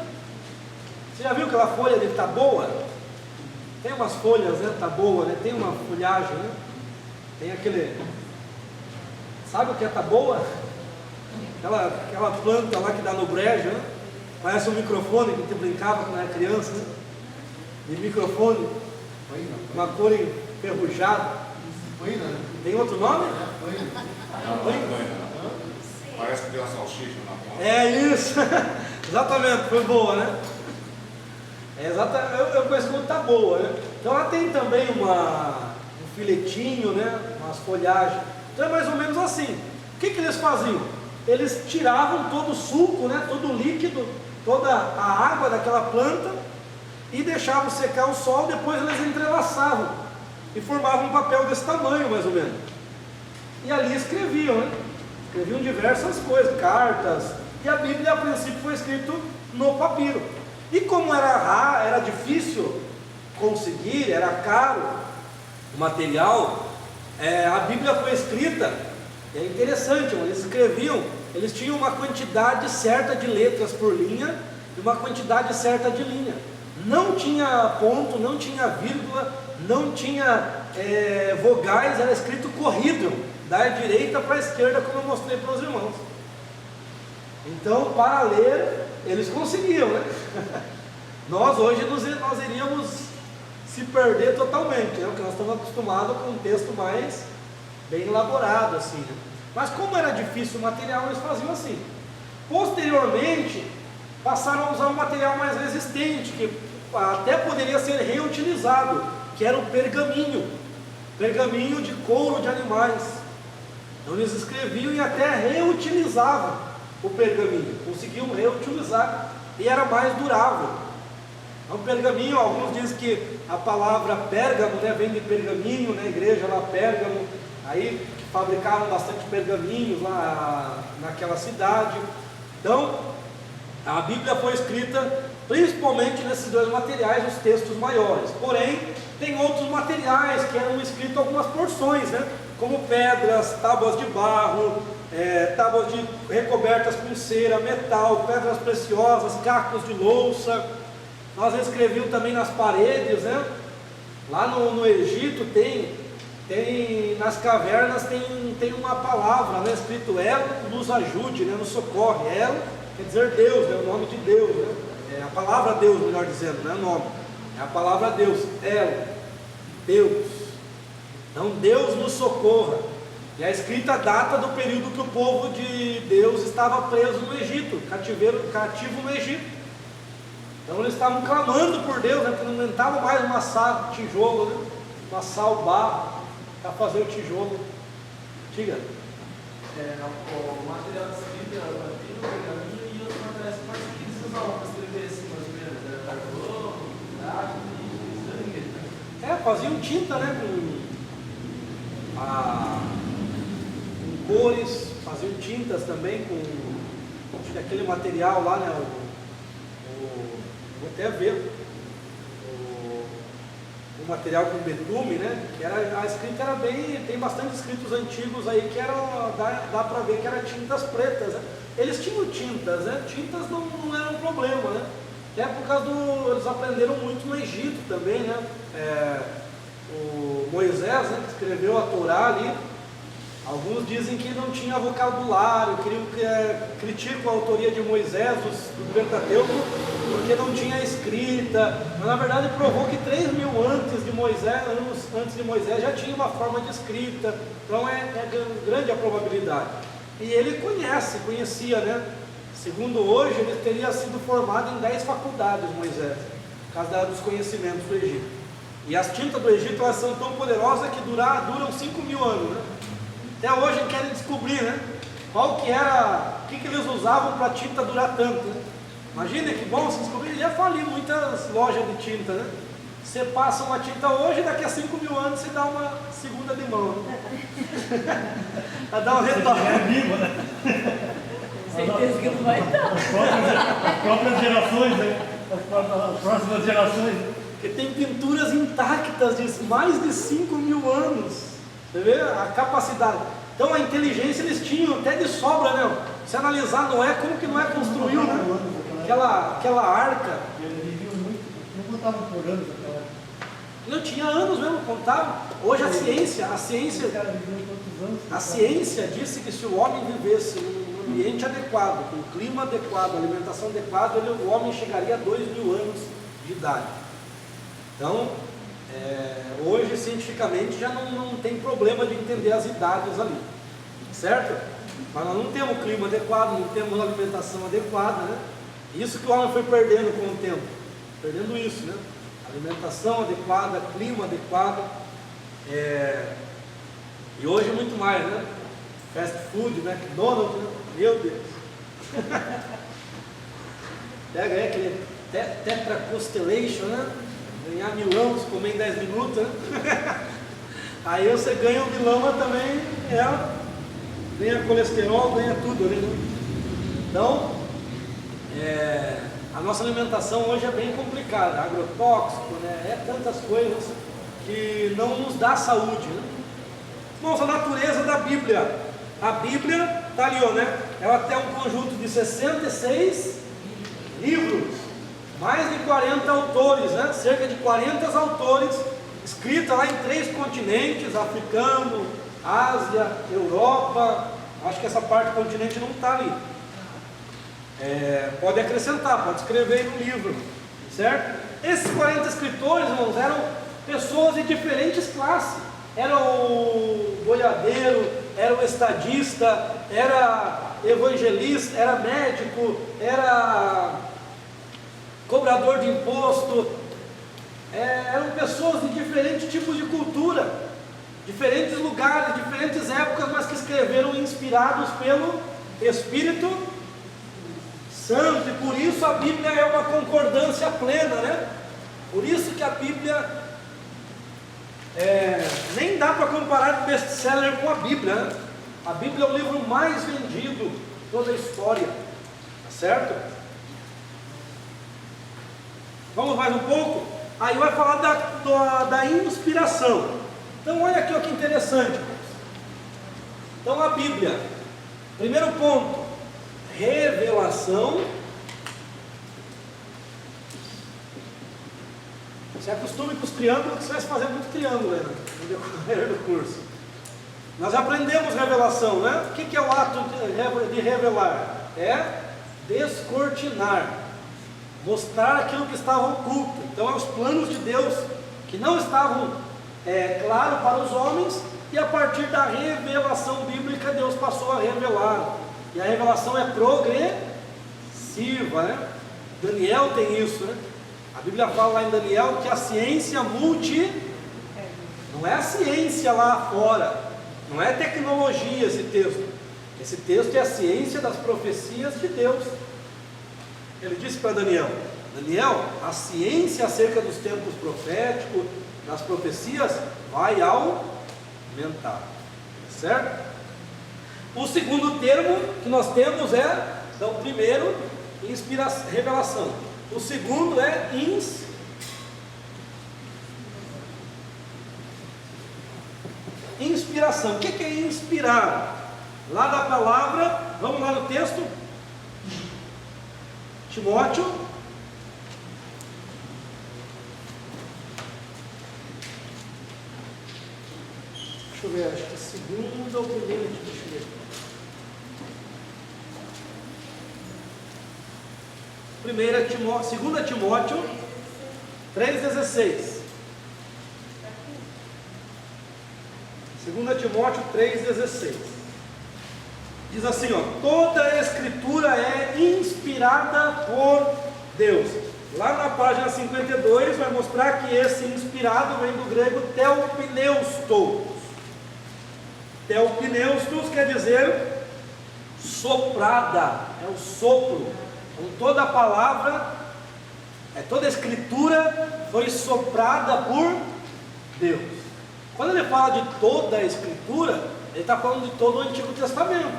Você já viu aquela folha de taboa? Tem umas folhas, né? Taboa, né? Tem uma folhagem, né? Tem aquele... Sabe o que é taboa? Aquela planta lá que dá no brejo, né? Parece um microfone que a gente brincava quando era criança, né? De microfone, uma cor enferrujada. Tem outro nome? Parece que tem uma salsicha na ponta. É isso, exatamente, foi boa, né? Eu conheço como taboa, né? Então ela tem também um filetinho, né? Umas folhagens. Então é mais ou menos assim. O que eles faziam? Eles tiravam todo o suco, né? Todo o líquido, toda a água daquela planta e deixavam secar o sol, depois eles entrelaçavam e formavam um papel desse tamanho, mais ou menos. E ali escreviam, né? Escreviam diversas coisas, cartas. E a Bíblia, a princípio, foi escrito no papiro. E como era difícil conseguir, era caro o material, A Bíblia foi escrita, é interessante, eles escreviam, eles tinham uma quantidade certa de letras por linha e uma quantidade certa de linha. Não tinha ponto, não tinha vírgula, não tinha vogais, era escrito corrido, da direita para a esquerda, como eu mostrei para os irmãos. Então, para ler, eles conseguiam, né? Nós hoje nós iríamos se perder totalmente, né? Porque nós estamos acostumados com um texto mais bem elaborado, assim, né? Mas como era difícil o material, eles faziam assim. Posteriormente, passaram a usar um material mais resistente, que até poderia ser reutilizado, que era o pergaminho de couro de animais. Então eles escreviam e até reutilizavam o pergaminho, conseguiam reutilizar e era mais durável. Então, pergaminho, alguns dizem que a palavra pérgamo, né, vem de pergaminho, né, igreja lá Pérgamo, aí fabricavam bastante pergaminhos lá naquela cidade. Então, a Bíblia foi escrita principalmente nesses dois materiais, os textos maiores. Porém, tem outros materiais que eram escritos algumas porções, né, como pedras, tábuas de barro, tábuas recobertas com cera, metal, pedras preciosas, cacos de louça. Nós escreviam também nas paredes, né? Lá no Egito tem nas cavernas tem uma palavra, né? Escrito El nos ajude, né? Nos socorre. El quer dizer Deus, né? O nome de Deus, né? É a palavra Deus, melhor dizendo, não é o nome. É a palavra Deus, El, Deus. Então Deus nos socorra. E a escrita data do período que o povo de Deus estava preso no Egito, cativo no Egito. Então eles estavam clamando por Deus, né, porque não aguentavam mais amassar tijolo, né, amassar o barro para fazer o tijolo. Diga. O material escrito era o pergaminho e outros materiais que eles usavam para escrever assim, mais ou menos, era carvão, sangue. Faziam tinta, né, com cores, faziam tintas também com aquele material lá, né, vou até ver o material com betume, né? Que a escrita era tem bastante escritos antigos aí que dá para ver que eram tintas pretas, né? Eles tinham tintas, né? Tintas não eram um problema, né? Até por causa eles aprenderam muito no Egito também, né? O Moisés, né, que escreveu a Torá ali, alguns dizem que não tinha vocabulário, criticam a autoria de Moisés, do Pentateuco, porque não tinha escrita, mas na verdade provou que 3.000 anos antes de Moisés já tinha uma forma de escrita, então é grande a probabilidade. E ele conhecia, né? Segundo hoje, ele teria sido formado em 10 faculdades, Moisés, por causa dos conhecimentos do Egito. E as tintas do Egito, elas são tão poderosas que duram 5.000 anos, né? Até hoje querem descobrir, né? O que eles usavam para a tinta durar tanto, né? Imagina que bom se descobrir, já falei muitas lojas de tinta, né? Você passa uma tinta hoje, daqui a 5.000 anos você dá uma segunda de mão, né? Vai dar um retorno. É vivo, né? Certeza que não vai dar. As próprias gerações, né? As próximas gerações. Porque tem pinturas intactas de mais de 5.000 anos. Você vê a capacidade. Então a inteligência eles tinham até de sobra, né? Se analisar Noé, como que Noé construiu, né? Aquela arca. Eles viviam muito, não contavam por anos aquela época. Não tinha anos mesmo, contavam. Hoje a ciência disse que se o homem vivesse num ambiente adequado, com clima adequado, alimentação adequada, o homem chegaria a 2.000 anos de idade. Então, hoje cientificamente já não tem problema de entender as idades ali, certo? Mas nós não temos clima adequado, não temos alimentação adequada, né? Isso que o homem foi perdendo com o tempo, perdendo isso, né? Alimentação adequada, clima adequado, e hoje muito mais, né? Fast food, McDonald's, né? Meu Deus! Pega aí aquele Tetra Constellation, né? Ganhar milão, se comer em 10 minutos, né? Aí você ganha o milão, mas também ganha colesterol, ganha tudo ali, né? Então, a nossa alimentação hoje é bem complicada, agrotóxico, né? Tantas coisas que não nos dá saúde, né? Irmãos, a natureza da Bíblia. A Bíblia está ali, ó, né? Ela tem um conjunto de 66 livros, mais de 40 autores, né? Cerca de 40 autores, escrita lá em 3 continentes, africano, Ásia, Europa. Acho que essa parte do continente não está ali. Pode acrescentar, pode escrever no livro, certo? Esses 40 escritores, irmãos, eram pessoas de diferentes classes. Era o boiadeiro, era o estadista, era evangelista, era médico, era cobrador de imposto. Eram pessoas de diferentes tipos de cultura, diferentes lugares, diferentes épocas, mas que escreveram inspirados pelo Espírito Santo. E por isso a Bíblia é uma concordância plena, né? Por isso que a Bíblia nem dá para comparar best-seller com a Bíblia, né? A Bíblia é o livro mais vendido de toda a história, tá certo? Vamos mais um pouco? Aí vai falar da inspiração. Então olha aqui o que interessante. Então a Bíblia, primeiro ponto, revelação. Se acostume com os triângulos, que você vai fazer muito triângulo aí, né, no decorrer do curso. Nós aprendemos revelação, né? O que é o ato de revelar? É descortinar, mostrar aquilo que estava oculto. Então, é os planos de Deus que não estavam claros para os homens, e a partir da revelação bíblica, Deus passou a revelar. E a revelação é progressiva, né? Daniel tem isso, né? A Bíblia fala lá em Daniel que a ciência não é a ciência lá fora, não é tecnologia esse texto. Esse texto é a ciência das profecias de Deus. Ele disse para Daniel: Daniel, a ciência acerca dos tempos proféticos, das profecias, vai aumentar, certo? O segundo termo que nós temos então, o primeiro, revelação. O segundo é inspiração. O que é inspirar? Lá da palavra, vamos lá no texto, Timóteo, deixa eu ver, acho que é segunda ou primeira, deixa eu ver. 2 Timóteo 3,16. 2 Timóteo 3,16. Diz assim, ó: toda a escritura é inspirada por Deus. Lá na página 52 vai mostrar que esse inspirado vem do grego theopneustos. Theopneustos quer dizer soprada, é o sopro. Então, toda a palavra, toda a escritura foi soprada por Deus. Quando ele fala de toda a escritura, ele está falando de todo o Antigo Testamento,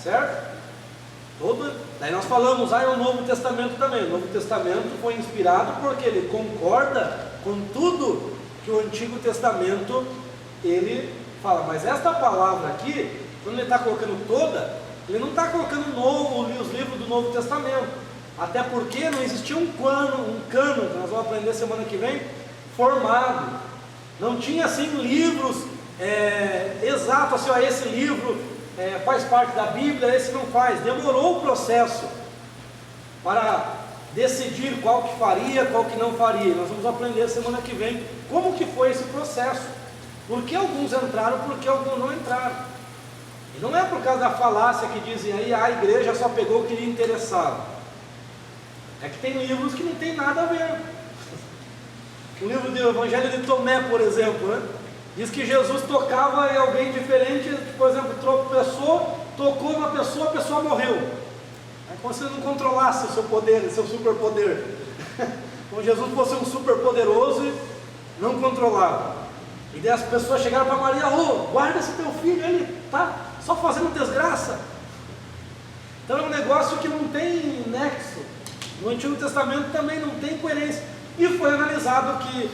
certo? Daí nós falamos, é o Novo Testamento também. O Novo Testamento foi inspirado porque ele concorda com tudo que o Antigo Testamento ele fala. Mas esta palavra aqui, quando ele está colocando toda, ele não está colocando os livros do Novo Testamento, até porque não existia um cano, que nós vamos aprender semana que vem, formado. Não tinha assim livros exatos, assim, ó, esse livro faz parte da Bíblia, esse não faz. Demorou o processo para decidir qual que faria, qual que não faria. Nós vamos aprender semana que vem como que foi esse processo, por que alguns entraram, por que alguns não entraram. E não é por causa da falácia que dizem aí, a igreja só pegou o que lhe interessava. É que tem livros que não tem nada a ver. O livro do Evangelho de Tomé, por exemplo, né? Diz que Jesus tocava em alguém diferente, por exemplo, tropeçou, tocou na pessoa, a pessoa morreu. É como se ele não controlasse o seu poder, o seu superpoder. Como Jesus fosse um superpoderoso e não controlava. E daí as pessoas chegaram para Maria: guarda esse teu filho, ele está só fazendo desgraça. Então é um negócio que não tem nexo. No Antigo Testamento também não tem coerência. E foi analisado que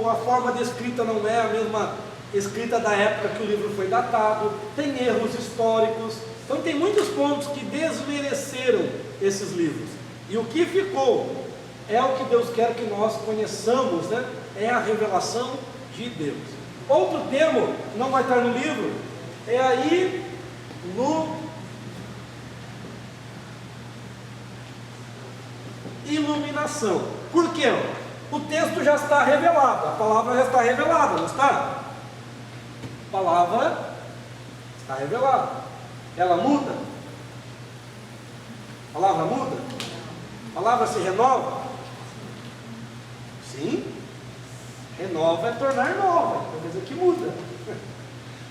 a forma de escrita não é a mesma escrita da época que o livro foi datado, tem erros históricos, então tem muitos pontos que desmereceram esses livros. E o que ficou é o que Deus quer que nós conheçamos, né? É a revelação de Deus. Outro termo que não vai estar no livro é aí iluminação. Por quê? O texto já está revelado, a palavra já está revelada, não está? A palavra está revelada. Ela muda? A palavra muda? A palavra se renova? Sim. Renova é tornar nova, quer dizer que muda.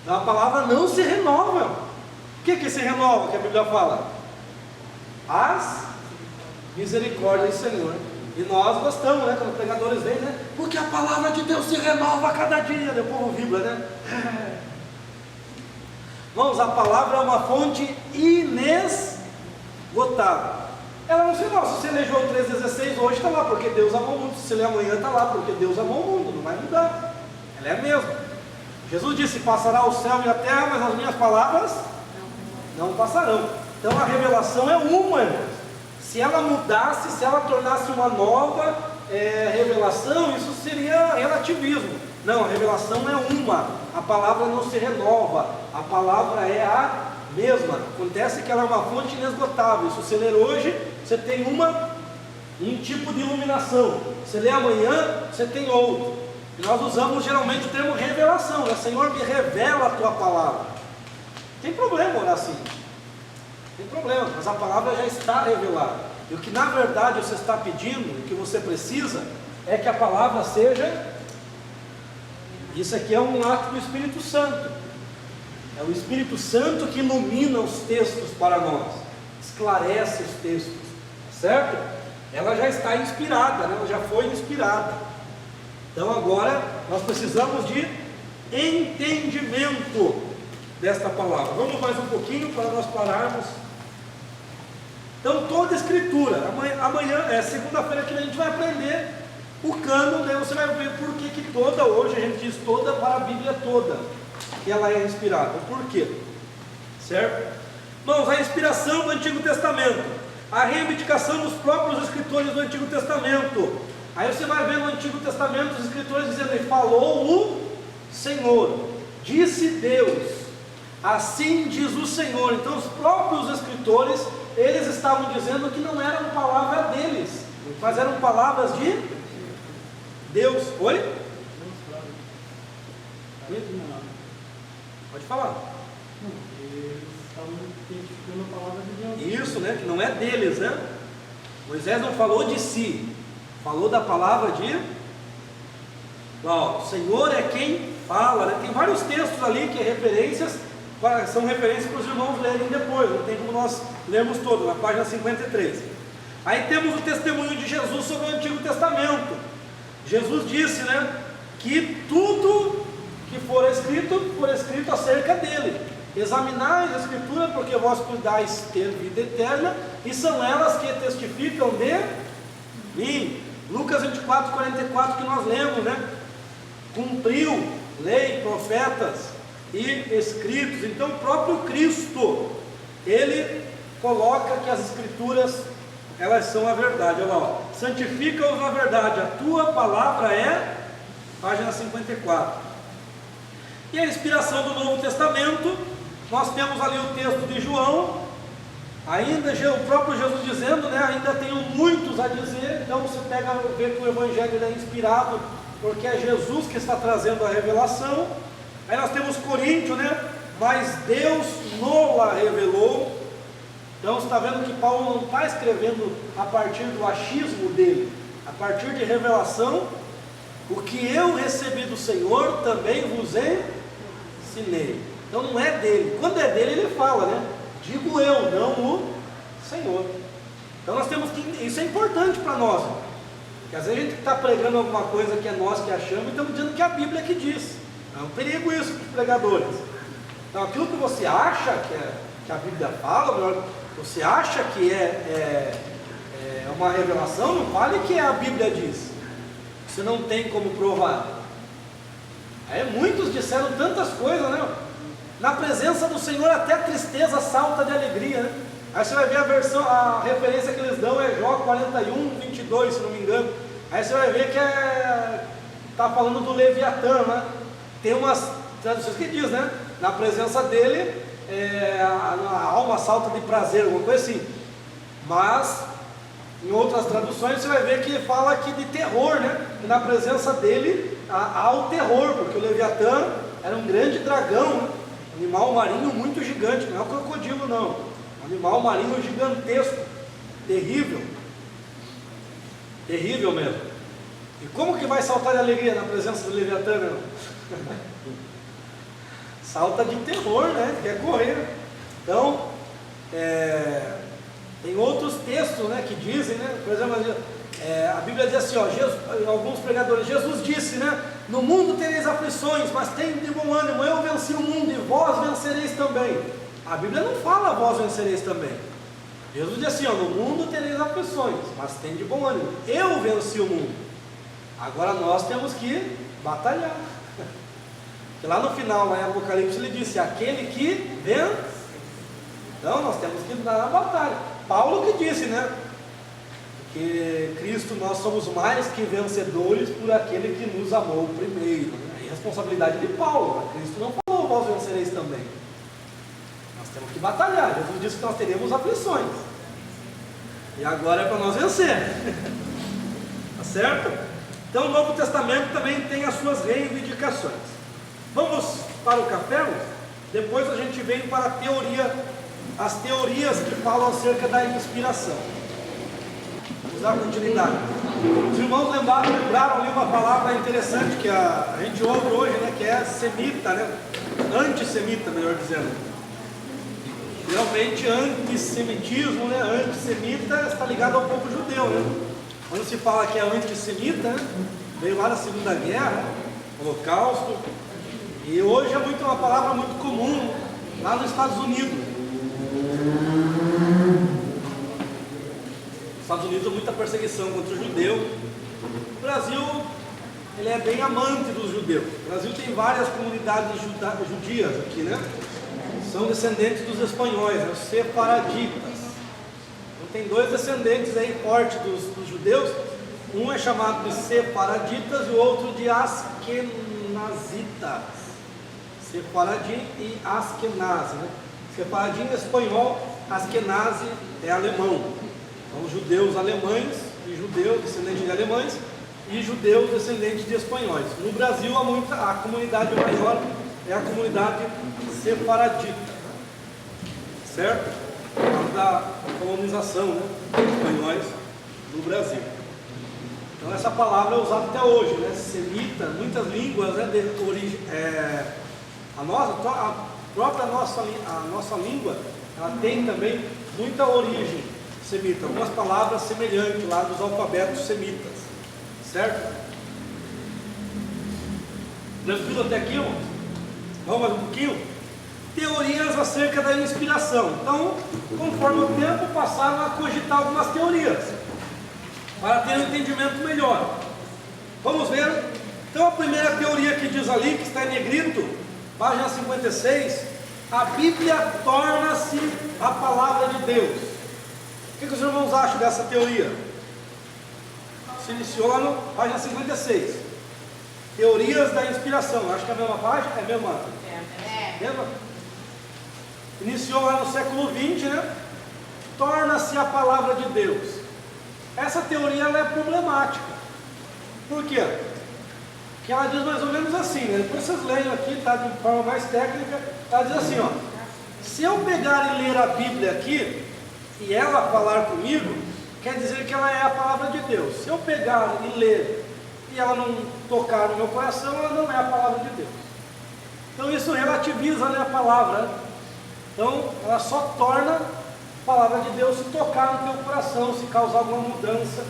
A palavra não se renova. O que se renova, que a Bíblia fala? As misericórdias do Senhor. E nós gostamos, né, quando os pregadores vêm, né? Porque a palavra de Deus se renova a cada dia. O povo vibra, né? Irmãos, a palavra é uma fonte inesgotável. Ela não se renova. Se você lê João 3,16, hoje está lá, porque Deus amou o mundo. Se você lê amanhã, está lá, porque Deus amou o mundo. Não vai mudar. Ela é a mesma. Jesus disse: passará o céu e a terra, mas as minhas palavras não passarão. Então a revelação é uma, irmãos. Se ela mudasse, se ela tornasse uma nova revelação, isso seria relativismo. Não, a revelação é uma. A palavra não se renova. A palavra é a mesma. Acontece que ela é uma fonte inesgotável. Se você ler hoje, você tem um tipo de iluminação. Se ler amanhã, você tem outro. E nós usamos geralmente o termo revelação, né? Senhor, me revela a tua palavra. Tem problema orar assim? Tem problema, mas a palavra já está revelada. E o que na verdade você está pedindo, o que você precisa, é que a palavra seja... Isso aqui é um ato do Espírito Santo. É o Espírito Santo que ilumina os textos para nós, esclarece os textos, certo? Ela já está inspirada, né? Ela já foi inspirada. Então agora nós precisamos de entendimento desta palavra. Vamos mais um pouquinho para nós pararmos. Então toda a escritura, amanhã, segunda-feira que a gente vai aprender o cânon, daí você vai ver por que toda, hoje a gente diz toda para a Bíblia toda, que ela é inspirada. Por quê? Certo? Irmãos, a inspiração do Antigo Testamento, a reivindicação dos próprios escritores do Antigo Testamento. Aí você vai ver no Antigo Testamento os escritores dizendo: falou o Senhor, disse Deus, assim diz o Senhor. Então os próprios escritores, eles estavam dizendo que não eram palavras deles, mas eram palavras de Deus. Oi? Pode falar. Eles estavam identificando a palavra de Deus. Isso, né? Que não é deles, né? Moisés não falou de si, falou da palavra de... o Senhor é quem fala, né? Tem vários textos ali que são referências para os irmãos lerem depois, não tem como nós lermos todo, na página 53. Aí temos o testemunho de Jesus sobre o Antigo Testamento. Jesus disse, né, que tudo que for escrito acerca dele. Examinai a Escritura, porque vós cuidais ter vida eterna, e são elas que testificam de mim. Lucas 24, 44 que nós lemos, né? Cumpriu lei, profetas e escritos. Então o próprio Cristo, ele coloca que as Escrituras, elas são a verdade. Olha lá, santifica-os na verdade, a tua palavra é, página 54. E a inspiração do Novo Testamento, nós temos ali o texto de João, ainda o próprio Jesus dizendo, né, ainda tenho muitos a dizer. Então você pega, vê que o Evangelho é inspirado, porque é Jesus que está trazendo a revelação. Aí nós temos Coríntios, né, mas Deus nos revelou. Então você está vendo que Paulo não está escrevendo a partir do achismo dele, a partir de revelação. O que eu recebi do Senhor também vos ensinei. Então não é dele. Quando é dele ele fala, né? Digo eu, não o Senhor. Então nós temos que... Isso é importante para nós. Porque às vezes a gente está pregando alguma coisa que é nós que achamos e estamos dizendo que é a Bíblia que diz. É um perigo isso para os pregadores. Então aquilo que você acha que a Bíblia fala, melhor, você acha que é uma revelação, não fale que a Bíblia diz. Você não tem como provar. Aí muitos disseram tantas coisas, né? Na presença do Senhor até a tristeza salta de alegria, né? Aí você vai ver a referência que eles dão é Jó 41, 22, se não me engano. Aí você vai ver que está falando do Leviatã, né? Tem umas traduções que diz, né? Na presença dele, a alma salta de prazer, alguma coisa assim. Mas, em outras traduções, você vai ver que fala aqui de terror, né? Que na presença dele há o terror, porque o Leviatã era um grande dragão, né? Um animal marinho muito gigante, não é o crocodilo não, um animal marinho gigantesco, terrível, terrível mesmo. E como que vai saltar de alegria na presença do Leviatã, meu? Salta de terror, né? Quer correr. Então, tem outros textos, né, que dizem, né? Por exemplo, a Bíblia diz assim, ó, alguns pregadores, Jesus disse, né? No mundo tereis aflições, mas tem de bom ânimo, eu venci o mundo e vós vencereis também. A Bíblia não fala vós vencereis também. Jesus diz assim, ó, no mundo tereis aflições, mas tem de bom ânimo, eu venci o mundo. Agora nós temos que batalhar. Porque lá no final, lá em Apocalipse, ele disse, aquele que vence. Então nós temos que dar a batalha. Paulo que disse, né? Que Cristo, nós somos mais que vencedores por aquele que nos amou primeiro. É responsabilidade de Paulo, mas Cristo não falou, vós vencereis também. Nós temos que batalhar. Jesus disse que nós teremos aflições. E agora é para nós vencer. Tá certo? Então o Novo Testamento também tem as suas reivindicações. Vamos para o café? Depois a gente vem para a teoria, as teorias que falam acerca da inspiração. Vamos dar continuidade. Os irmãos lembraram ali uma palavra interessante que a gente ouve hoje, né, que é semita, né? Antissemita, melhor dizendo. Realmente antissemitismo, né? Antissemita está ligado ao povo judeu, né? Quando se fala que é antissemita, né? Veio lá na Segunda Guerra, Holocausto, e hoje é uma palavra muito comum lá nos Estados Unidos. Nos Estados Unidos há muita perseguição contra o judeu. O Brasil, ele é bem amante dos judeus. O Brasil tem várias comunidades judias aqui, né? São descendentes dos espanhóis, né? Os sefaraditas. Então tem dois descendentes aí fortes dos judeus. Um é chamado de sefaraditas e o outro de askenazitas. Sefaradim e Askenazi, né? Sefaradim é espanhol, Askenazi é alemão. Então, judeus alemães e judeus descendentes de alemães e judeus descendentes de espanhóis. No Brasil, a comunidade maior é a comunidade sefaradita, certo? Por causa da colonização, né, dos espanhóis no Brasil. Então, essa palavra é usada até hoje, né? Semita, muitas línguas, né, de origem. A nossa língua, ela tem também muita origem semita, algumas palavras semelhantes lá dos alfabetos semitas, certo? Tranquilo até aqui, ó? Vamos mais um pouquinho? Teorias acerca da inspiração. Então, conforme o tempo, passaram a cogitar algumas teorias, para ter um entendimento melhor. Vamos ver. Então, a primeira teoria que diz ali, que está em negrito, página 56, a Bíblia torna-se a palavra de Deus. O que os irmãos acham dessa teoria? Se iniciou lá no página 56. Teorias da inspiração. Acho que é a mesma página? É a mesma? Mesma? Iniciou lá no século XX, né? Torna-se a palavra de Deus. Essa teoria ela é problemática. Por quê? Que ela diz mais ou menos assim, né? Depois vocês leiam aqui, tá, de forma mais técnica. Ela diz assim, ó: se eu pegar e ler a Bíblia aqui e ela falar comigo, quer dizer que ela é a palavra de Deus. Se eu pegar e ler e ela não tocar no meu coração, ela não é a palavra de Deus. Então isso relativiza, né, a palavra, né? Então ela só torna a palavra de Deus se tocar no teu coração, se causar alguma mudança.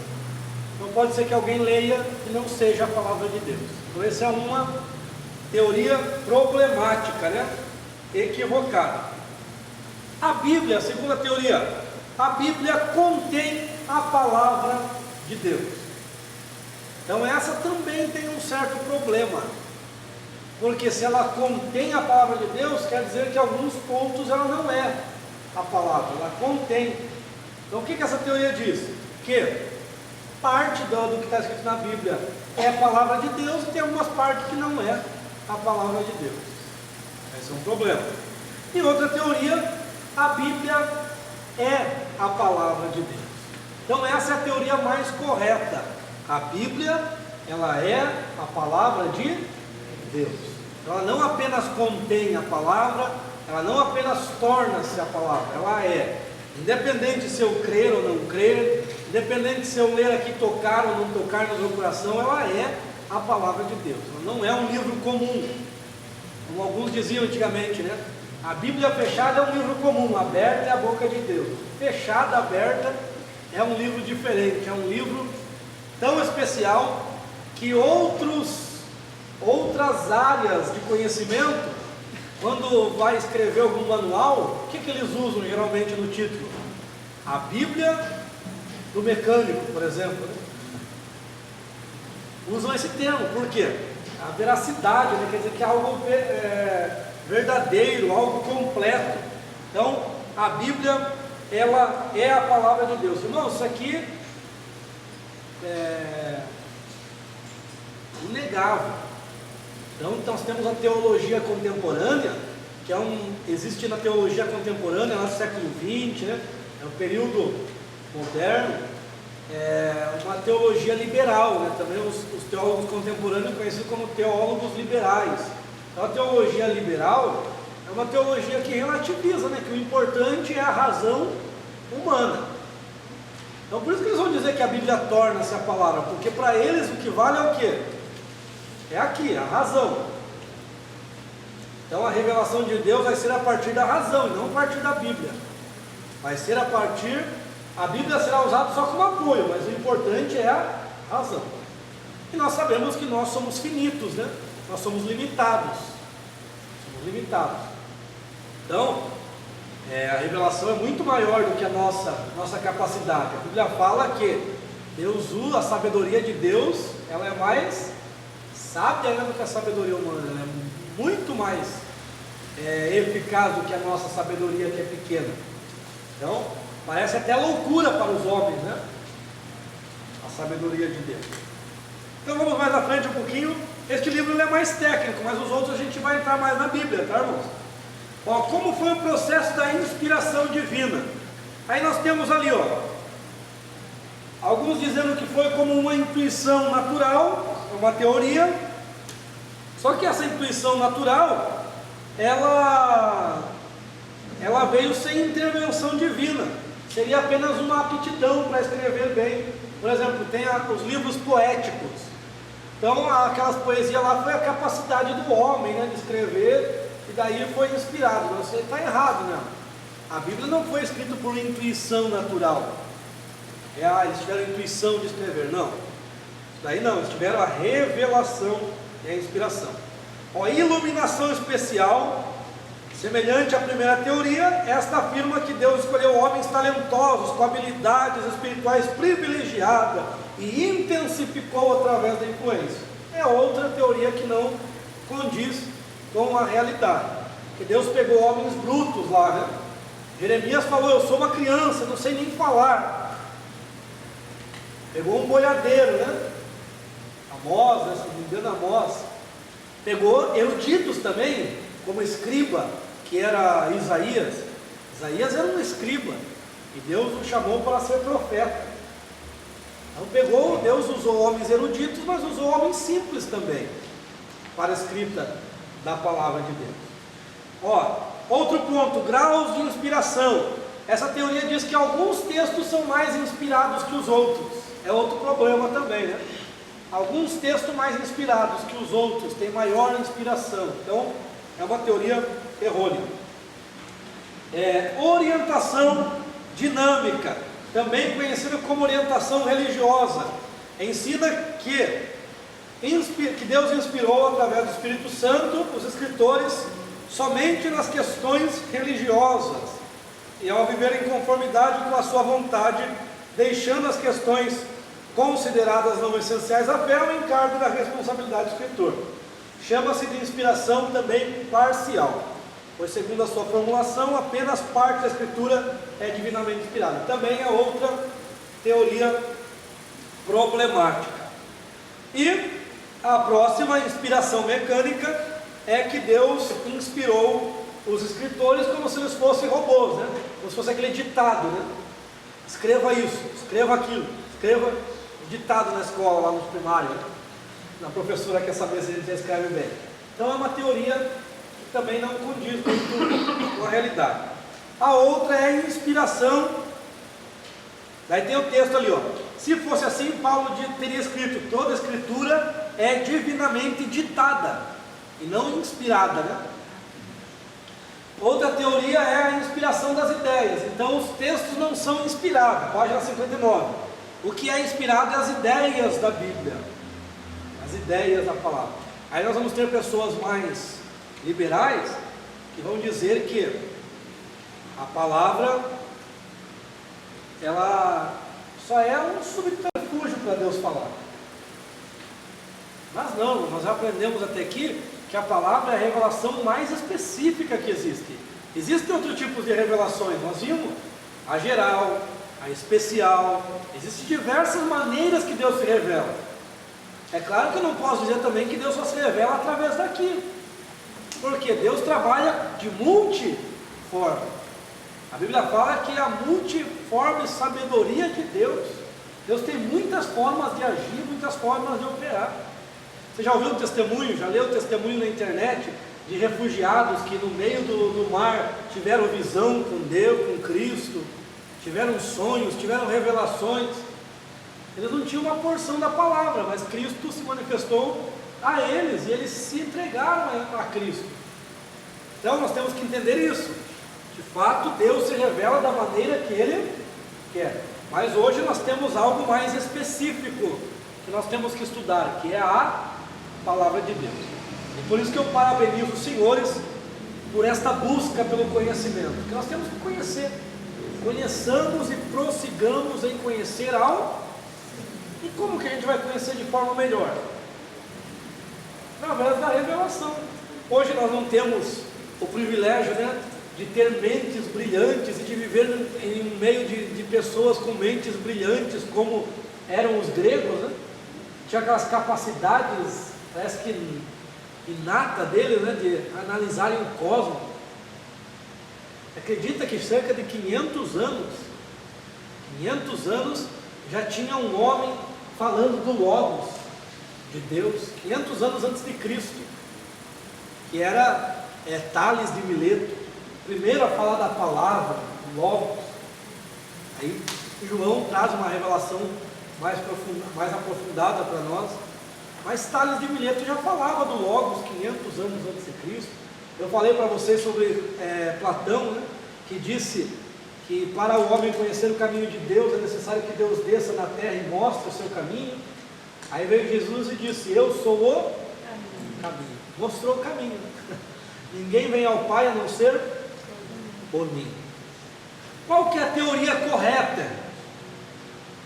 Não pode ser que alguém leia e não seja a palavra de Deus. Então essa é uma teoria problemática, né? Equivocada. A Bíblia, a segunda teoria, a Bíblia contém a palavra de Deus. Então essa também tem um certo problema. Porque se ela contém a palavra de Deus, quer dizer que alguns pontos ela não é a palavra, ela contém. Então o que essa teoria diz? Que parte do que está escrito na Bíblia é a palavra de Deus e tem algumas partes que não é a palavra de Deus. Esse é um problema. E outra teoria, a Bíblia é a palavra de Deus. Então essa é a teoria mais correta. A Bíblia, ela é a palavra de Deus. Ela não apenas contém a palavra, ela não apenas torna-se a palavra, ela é. Independente se eu crer ou não crer, independente se eu ler aqui, tocar ou não tocar no meu coração, ela é a palavra de Deus. Ela não é um livro comum, como alguns diziam antigamente, né? A Bíblia fechada é um livro comum, aberta é a boca de Deus. Fechada, aberta é um livro diferente, é um livro tão especial que outras áreas de conhecimento, quando vai escrever algum manual, o que eles usam geralmente no título? A Bíblia do mecânico, por exemplo, né? Usam esse termo, por quê? A veracidade, né? Quer dizer que é algo verdadeiro, algo completo. Então, a Bíblia, ela é a palavra de Deus. Irmão, isso aqui é inegável. Então nós temos a teologia contemporânea, que existe na teologia contemporânea, lá no século XX, né? É um período moderno, uma teologia liberal, né? Também os teólogos contemporâneos conhecidos como teólogos liberais. Então a teologia liberal é uma teologia que relativiza, né? Que o importante é a razão humana. Então por isso que eles vão dizer que a Bíblia torna-se a palavra, porque para eles o que vale é o quê? É aqui, a razão. Então a revelação de Deus vai ser a partir da razão, e não a partir da Bíblia. Vai ser a Bíblia será usada só como apoio, mas o importante é a razão. E nós sabemos que nós somos finitos, né? Nós somos limitados. Então, a revelação é muito maior do que a nossa capacidade. A Bíblia fala que Deus usa a sabedoria de Deus, ela é mais sábia do que a sabedoria humana, ela é muito mais eficaz do que a nossa sabedoria, que é pequena. Então, parece até loucura para os homens, né? A sabedoria de Deus. Então vamos mais à frente um pouquinho. Este livro é mais técnico, mas os outros a gente vai entrar mais na Bíblia, tá, irmãos? Ó, como foi o processo da inspiração divina? Aí nós temos ali, ó, alguns dizendo que foi como uma intuição natural, uma teoria. Só que essa intuição natural, ela veio sem intervenção divina. Seria apenas uma aptidão para escrever bem. Por exemplo, tem os livros poéticos. Então aquelas poesias lá foi a capacidade do homem, né, de escrever, e daí foi inspirado. Mas você está errado, né? A Bíblia não foi escrita por intuição natural. Eles tiveram intuição de escrever, não. Isso daí não, eles tiveram a revelação e a inspiração. A iluminação especial, semelhante à primeira teoria, esta afirma que Deus escolheu homens talentosos, com habilidades espirituais privilegiadas e intensificou através da influência. É outra teoria que não condiz com a realidade, que Deus pegou homens brutos lá, né? Jeremias falou: eu sou uma criança, não sei nem falar. Pegou um boiadeiro, né? Amós, né? Se não me engano, Amós. Pegou eruditos também, como escriba, que era Isaías. Isaías era um escriba, e Deus o chamou para ser profeta. Então Deus usou homens eruditos, mas usou homens simples também, para a escrita da palavra de Deus. Outro ponto, graus de inspiração. Essa teoria diz que alguns textos são mais inspirados que os outros. É outro problema também, né? Alguns textos mais inspirados que os outros têm maior inspiração. Então, é uma teoria errônea. Orientação dinâmica, também conhecida como orientação religiosa, ensina que Deus inspirou através do Espírito Santo os escritores somente nas questões religiosas, e ao viver em conformidade com a sua vontade, deixando as questões consideradas não essenciais à fé, o encargo da responsabilidade do escritor. chama-se de inspiração também parcial, pois segundo a sua formulação, apenas parte da Escritura é divinamente inspirada. Também é outra teoria problemática. E a próxima, inspiração mecânica, é que Deus inspirou os escritores como se eles fossem robôs, né? Como se fosse aquele ditado, né? Escreva isso, escreva aquilo, escreva ditado na escola, lá no primário, né? A professora quer saber se a gente escreve bem. Então é uma teoria que também não condiz muito com a realidade. A outra é a inspiração. Daí tem o texto ali, ó. Se fosse assim, Paulo teria escrito: toda a escritura é divinamente ditada e não inspirada, né? Outra teoria é a inspiração das ideias. Então os textos não são inspirados. Página 59. O que é inspirado é as ideias da Bíblia, as ideias da palavra. Aí nós vamos ter pessoas mais liberais que vão dizer que a palavra, ela só é um subterfúgio para Deus falar. Mas não, nós já aprendemos até aqui que a palavra é a revelação mais específica que existe. Existem outros tipos de revelações, nós vimos a geral, a especial. Existem diversas maneiras que Deus se revela. É claro que eu não posso dizer também que Deus só se revela através daqui, porque Deus trabalha de multiforme. A Bíblia fala que a multiforme sabedoria de Deus. Deus tem muitas formas de agir, muitas formas de operar. Você já ouviu o testemunho, já leu o testemunho na internet de refugiados que no meio do mar tiveram visão com Deus, com Cristo, tiveram sonhos, tiveram revelações. Eles não tinham uma porção da palavra, mas Cristo se manifestou a eles e eles se entregaram a Cristo. Então nós temos que entender isso. De fato, Deus se revela da maneira que Ele quer. Mas hoje nós temos algo mais específico que nós temos que estudar, que é a palavra de Deus. E por isso que eu parabenizo os senhores por esta busca pelo conhecimento, que nós temos que conhecer. Conheçamos e prossigamos em conhecer ao... E como que a gente vai conhecer de forma melhor? Através da revelação. Hoje nós não temos o privilégio, né, de ter mentes brilhantes e de viver em meio de pessoas com mentes brilhantes, como eram os gregos, né? Tinha aquelas capacidades, parece que inata deles, né, de analisarem o cosmos. Acredita que cerca de 500 anos já tinha um homem falando do Logos de Deus, 500 anos antes de Cristo, que era Tales de Mileto, primeiro a falar da palavra, Logos. Aí João traz uma revelação mais aprofundada para nós, mas Tales de Mileto já falava do Logos 500 anos antes de Cristo. Eu falei para vocês sobre Platão, né, que disse que para o homem conhecer o caminho de Deus é necessário que Deus desça na terra e mostre o seu caminho. Aí veio Jesus e disse: eu sou o caminho. Mostrou o caminho. Ninguém vem ao Pai a não ser por mim. Qual que é a teoria correta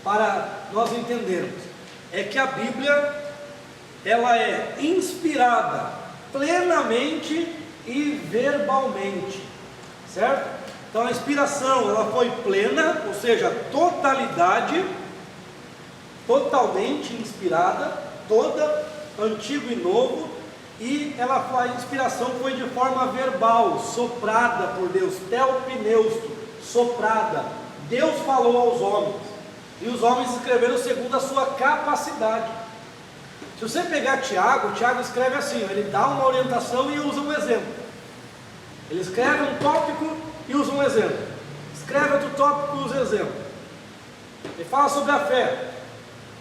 para nós entendermos? É que a Bíblia, ela é inspirada plenamente e verbalmente, certo? Então a inspiração, ela foi plena, ou seja, totalidade, totalmente inspirada, toda, Antigo e Novo, e a inspiração foi de forma verbal, soprada por Deus, telpneusto, soprada. Deus falou aos homens, e os homens escreveram segundo a sua capacidade. Se você pegar Tiago escreve assim, ele dá uma orientação e usa um exemplo. Ele escreve um tópico e usa um exemplo. Escreve outro tópico e usa exemplo. Ele fala sobre a fé.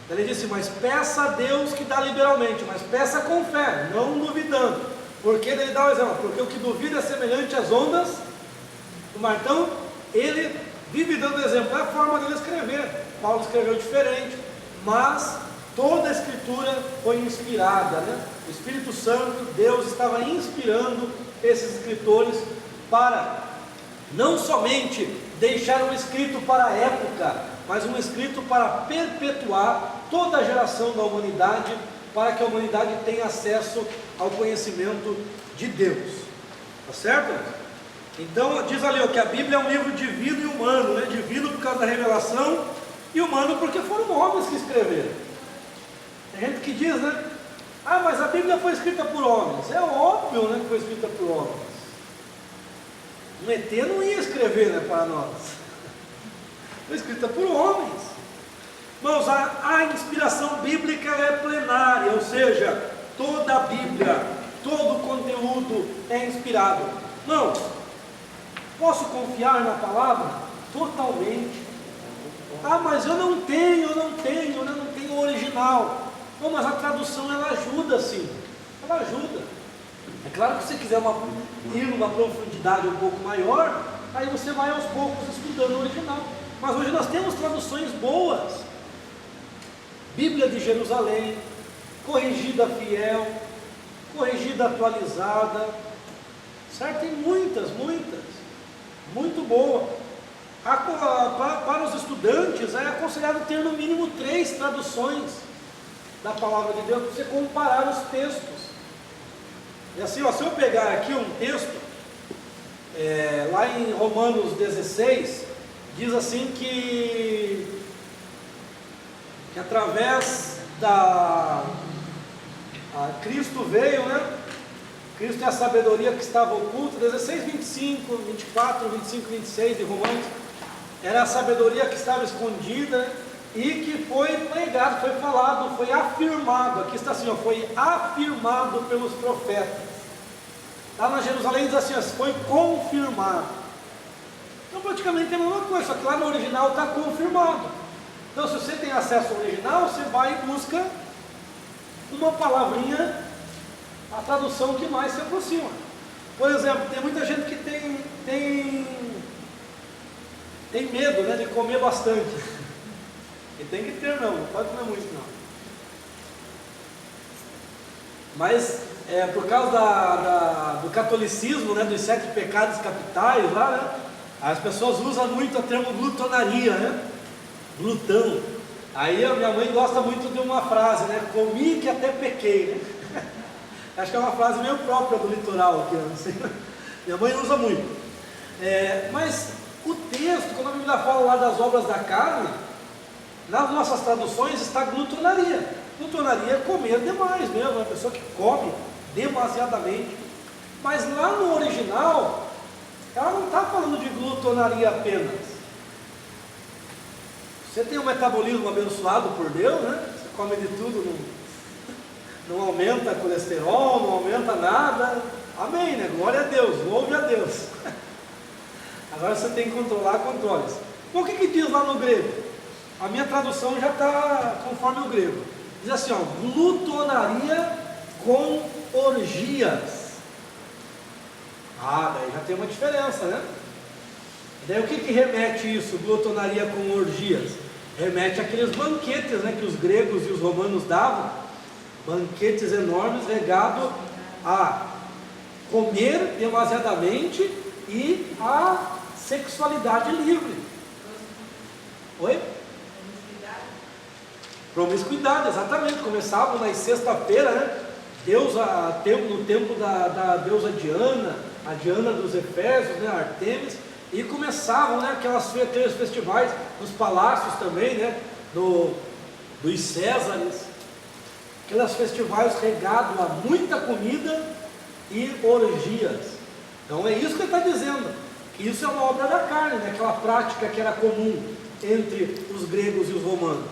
Ele disse: mas peça a Deus que dá liberalmente, mas peça com fé, não duvidando. Porque ele dá o exemplo, porque o que duvida é semelhante às ondas do mar. Então, ele vive dando exemplo. É a forma dele escrever. Paulo escreveu diferente, mas toda a escritura foi inspirada, né? O Espírito Santo, Deus estava inspirando esses escritores para não somente deixar um escrito para a época, mas um escrito para perpetuar toda a geração da humanidade para que a humanidade tenha acesso ao conhecimento de Deus. Tá certo? Então diz ali, ó, que a Bíblia é um livro divino e humano, né? Divino por causa da revelação e humano porque foram homens que escreveram. Tem gente que diz, né? Ah, mas a Bíblia foi escrita por homens. É óbvio, né, que foi escrita por homens. Um ET não ia escrever, né, para nós. Foi escrita por homens. Irmãos, a inspiração bíblica é plenária, ou seja, toda a Bíblia, todo o conteúdo é inspirado. Irmãos, posso confiar na palavra? Totalmente. Ah, mas eu não tenho o original. Bom, mas a tradução ela ajuda sim, ela ajuda. É claro que se você quiser ir numa profundidade um pouco maior, aí você vai aos poucos estudando o original. Mas hoje nós temos traduções boas. Bíblia de Jerusalém, corrigida fiel, corrigida atualizada, certo? Tem muitas, muito boa. Para os estudantes é aconselhado ter no mínimo 3 traduções da palavra de Deus, para você comparar os textos. E assim, ó, se eu pegar aqui um texto, lá em Romanos 16, diz assim que através Cristo veio, né? Cristo é a sabedoria que estava oculta, 16, 25, 24, 25, 26 de Romanos, era a sabedoria que estava escondida, né? E que foi pregado, foi falado, foi afirmado. Aqui está assim, ó, foi afirmado pelos profetas. Lá na Jerusalém diz assim, ó, foi confirmado. Então praticamente é a mesma coisa, só que lá no original está confirmado. Então se você tem acesso ao original, você vai e busca uma palavrinha, a tradução que mais se aproxima. Por exemplo, tem muita gente que tem medo, né, de comer bastante. E tem que ter, não pode comer muito não. Mas por causa do catolicismo, né, dos 7 pecados capitais lá, né, as pessoas usam muito o termo glutonaria, né? Glutão. Aí a minha mãe gosta muito de uma frase, né? Comi que até pequei, né? Acho que é uma frase meio própria do litoral aqui, não sei. Minha mãe usa muito. Mas o texto, quando a Bíblia fala lá das obras da carne, nas nossas traduções está glutonaria. Glutonaria é comer demais mesmo, uma pessoa que come demasiadamente. Mas lá no original, ela não está falando de glutonaria apenas. Você tem um metabolismo abençoado por Deus, né? Você come de tudo, não aumenta colesterol, não aumenta nada. Amém, né? Glória a Deus, louve a Deus. Agora você tem que controlar, controle-se. Bom, o que diz lá no grego? A minha tradução já está conforme o grego. Diz assim, ó, glutonaria com orgias. Daí já tem uma diferença, né? Daí o que remete isso, glutonaria com orgias? Remete àqueles banquetes, né, que os gregos e os romanos davam. Banquetes enormes regados a comer demasiadamente e a sexualidade livre. Oi? Promiscuidade, exatamente. Começavam nas sexta-feira, né? No templo da deusa Diana, a Diana dos Efésios, né? Artemis, e começavam, né, aqueles festivais nos palácios também, né? Dos Césares, aqueles festivais regados a muita comida e orgias. Então é isso que ele está dizendo, que isso é uma obra da carne, né? Aquela prática que era comum entre os gregos e os romanos,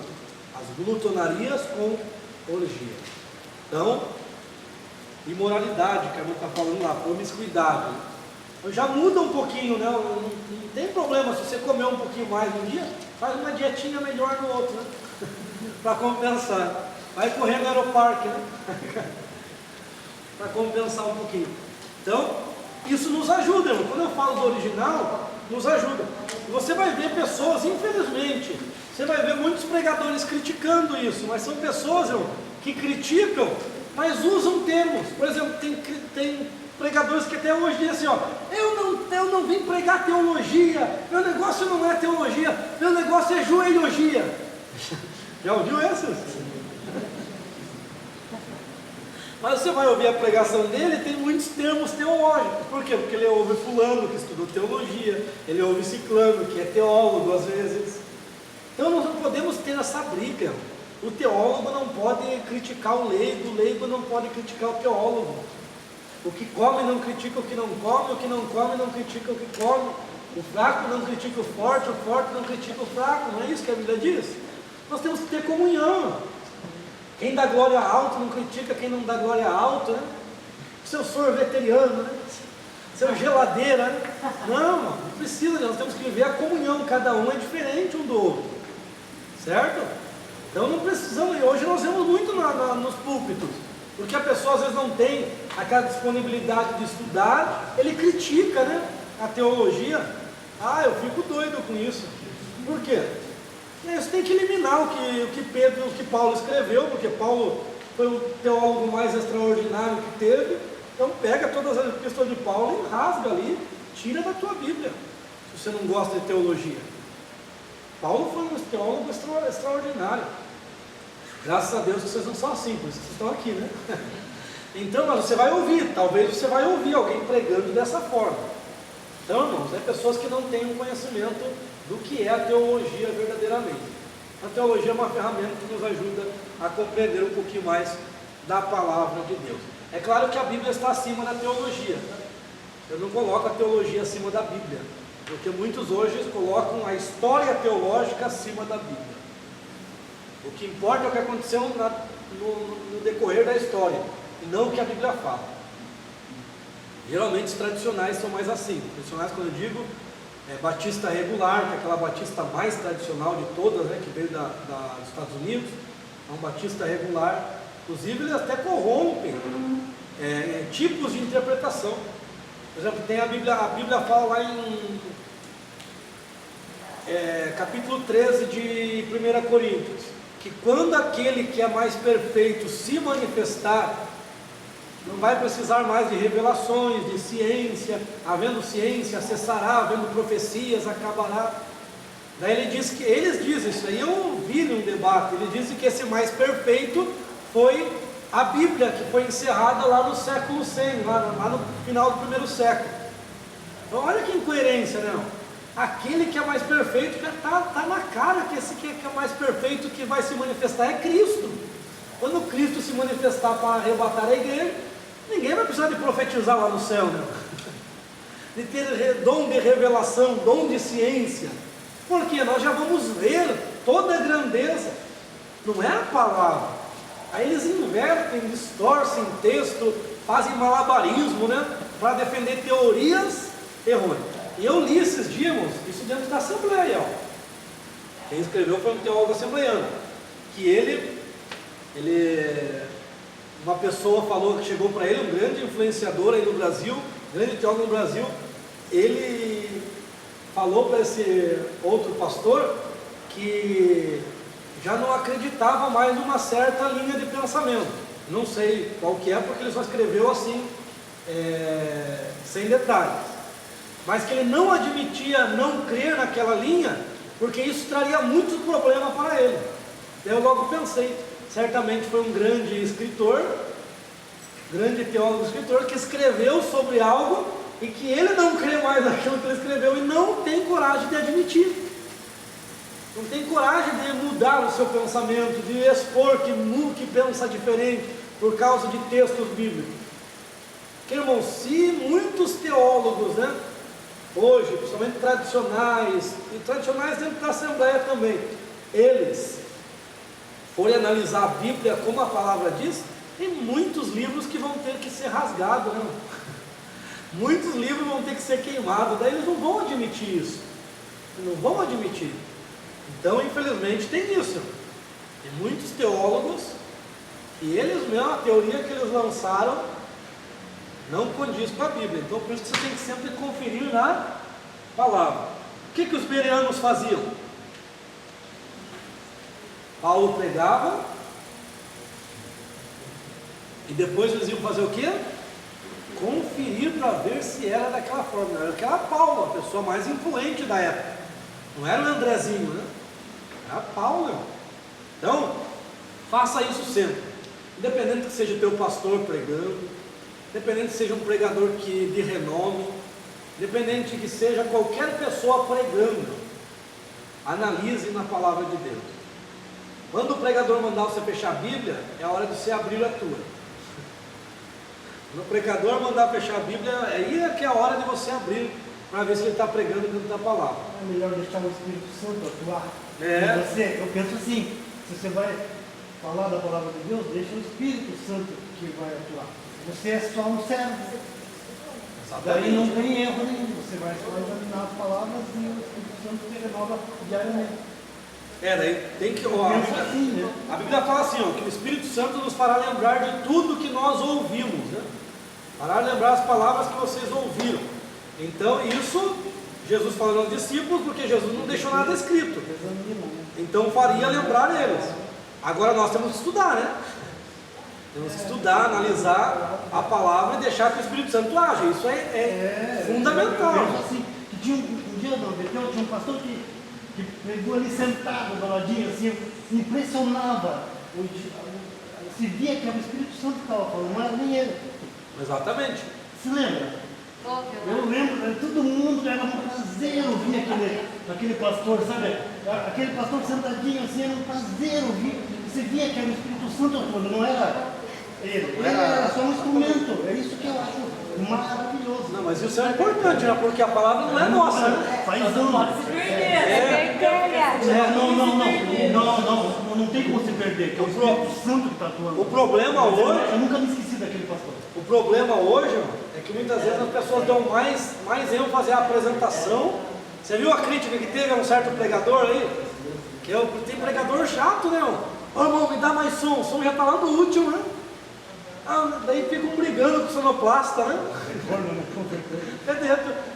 as glutonarias com orgia. Então, imoralidade, que a mãe está falando lá, promiscuidade. Então já muda um pouquinho, né? Não tem problema se você comer um pouquinho mais um dia, faz uma dietinha melhor no outro, né? Para compensar. Vai correr no aeroparque, né? Para compensar um pouquinho. Então, isso nos ajuda, irmão. Quando eu falo do original, nos ajuda. Você vai ver pessoas, infelizmente, você vai ver muitos pregadores criticando isso, mas são pessoas, irmão, que criticam, mas usam termos. Por exemplo, tem pregadores que até hoje dizem assim, ó, eu não vim pregar teologia, meu negócio não é teologia, meu negócio é joelhogia. Já ouviu essas? Mas você vai ouvir a pregação dele, tem muitos termos teológicos. Por quê? Porque ele ouve fulano que estudou teologia, ele ouve ciclano que é teólogo às vezes. Então nós não podemos ter essa briga. O teólogo não pode criticar o leigo não pode criticar o teólogo. O que come não critica o que não come não critica o que come. O fraco não critica o forte não critica o fraco. Não é isso que a Bíblia diz? Nós temos que ter comunhão. Quem dá glória alto não critica quem não dá glória alto, né? Seu sorveteriano, né? Seu geladeira, né? Não precisa, nós temos que viver a comunhão, cada um é diferente um do outro, certo? Então não precisamos, e hoje nós vemos muito nos púlpitos, porque a pessoa às vezes não tem aquela disponibilidade de estudar, ele critica, né? A teologia. Eu fico doido com isso. Por quê? Você tem que eliminar o que Paulo escreveu, porque Paulo foi o teólogo mais extraordinário que teve. Então pega todas as epístolas de Paulo e rasga ali, tira da tua Bíblia, se você não gosta de teologia. Paulo foi um teólogo extraordinário. Graças a Deus que vocês não são assim, por isso que vocês estão aqui, né? Então, mas você vai ouvir, talvez você vai ouvir alguém pregando dessa forma. Então, irmãos, é pessoas que não têm um conhecimento do que é a teologia verdadeiramente. A teologia é uma ferramenta que nos ajuda a compreender um pouquinho mais da palavra de Deus. É claro que a Bíblia está acima da teologia. Eu não coloco a teologia acima da Bíblia, porque muitos hoje colocam a história teológica acima da Bíblia. O que importa é o que aconteceu no decorrer da história, e não o que a Bíblia fala. Geralmente os tradicionais são mais assim. Tradicionais, quando eu digo, batista regular, que é aquela batista mais tradicional de todas, né, que veio dos Estados Unidos, é um batista regular. Inclusive eles até corrompem tipos de interpretação. Por exemplo, tem a Bíblia fala lá em capítulo 13 de 1 Coríntios, que quando aquele que é mais perfeito se manifestar, não vai precisar mais de revelações, de ciência. Havendo ciência, cessará, havendo profecias, acabará. Daí eles dizem isso aí, eu vi num debate, eles dizem que esse mais perfeito foi a Bíblia, que foi encerrada lá no século 100, lá no final do primeiro século. Então olha que incoerência, né? Aquele que é mais perfeito, já está na cara que esse que é mais perfeito, que vai se manifestar é Cristo. Quando Cristo se manifestar para arrebatar a igreja, ninguém vai precisar de profetizar lá no céu, né? De ter dom de revelação, dom de ciência, porque nós já vamos ver toda a grandeza, não é a palavra. Aí eles invertem, distorcem texto, fazem malabarismo, né? Para defender teorias errôneas. E eu li esses dias, irmãos, isso dentro da Assembleia, ó. Quem escreveu foi um teólogo assembleiano, que uma pessoa falou, que chegou para ele, um grande influenciador aí no Brasil, grande teólogo no Brasil, ele falou para esse outro pastor que já não acreditava mais numa certa linha de pensamento. Não sei qual que é, porque ele só escreveu assim, sem detalhes. Mas que ele não admitia não crer naquela linha, porque isso traria muitos problemas para ele. Daí eu logo pensei, certamente foi um grande escritor, grande teólogo escritor, que escreveu sobre algo e que ele não crê mais naquilo que ele escreveu e não tem coragem de admitir. Não tem coragem de mudar o seu pensamento, de expor que pensa diferente por causa de textos bíblicos. Porque, irmão, se muitos teólogos, né, hoje, principalmente tradicionais, e tradicionais dentro da Assembleia também, eles forem analisar a Bíblia como a palavra diz, tem muitos livros que vão ter que ser rasgados, né? Muitos livros vão ter que ser queimados, daí eles não vão admitir isso, não vão admitir. Então, infelizmente, tem isso. Tem muitos teólogos e eles mesmo, a teoria que eles lançaram não condiz com a Bíblia. Então, por isso que você tem que sempre conferir na palavra. O que os bereanos faziam? Paulo pregava e depois eles iam fazer o quê? Conferir para ver se era daquela forma. Era aquela Paulo, a pessoa mais influente da época. Não era o Andrezinho, né? Era Paulo. Então, faça isso sempre. independente que seja o teu pastor pregando, independente que seja um pregador de renome, independente que seja qualquer pessoa pregando, analise na palavra de Deus. Quando o pregador mandar você fechar a Bíblia, é a hora de você abrir a tua. Quando o pregador mandar fechar a Bíblia, aí é que é a hora de você abrir, para ver se ele está pregando dentro da palavra. É melhor deixar o Espírito Santo atuar. É. Eu penso assim, se você vai falar da palavra de Deus, deixa o Espírito Santo que vai atuar. Você é só um servo. Daí não tem erro nenhum. Você vai só examinar as palavras e o Espírito Santo te renova diariamente. Daí tem que. Pensa assim, né? A Bíblia fala assim, ó, que o Espírito Santo nos fará lembrar de tudo que nós ouvimos, né? Fará lembrar as palavras que vocês ouviram. Então isso, Jesus falou aos discípulos, porque Jesus não deixou nada escrito. Então faria lembrar eles. Agora nós temos que estudar, né? Temos que estudar, analisar a palavra e deixar que o Espírito Santo age. Isso é fundamental. Eu penso assim, que tinha um dia no Betel, tinha um pastor que pregou ali sentado do ladinho, assim, impressionava. Se via que era o Espírito Santo que estava falando, não era nem ele. Exatamente. Se lembra? Eu lembro, todo mundo era um prazer ouvir aquele pastor, sabe? Aquele pastor sentadinho assim, era um prazer ouvir. Você via que era o Espírito Santo atuando, não era ele. Ele era só um instrumento. É isso que eu acho maravilhoso. Não, mas isso é importante, né? Porque a palavra não é nossa, né? Faz anos. Não tem como se perder, que é o Espírito Santo que está atuando. O problema hoje, Eu nunca me esqueci daquele pastor. o problema hoje é que muitas vezes as pessoas dão mais ênfase à apresentação. Você viu a crítica que teve a um certo pregador aí? Tem pregador chato, né? Ô irmão, me dá mais som, o som já está lá no último, né? Daí ficam brigando com o sonoplasta, né?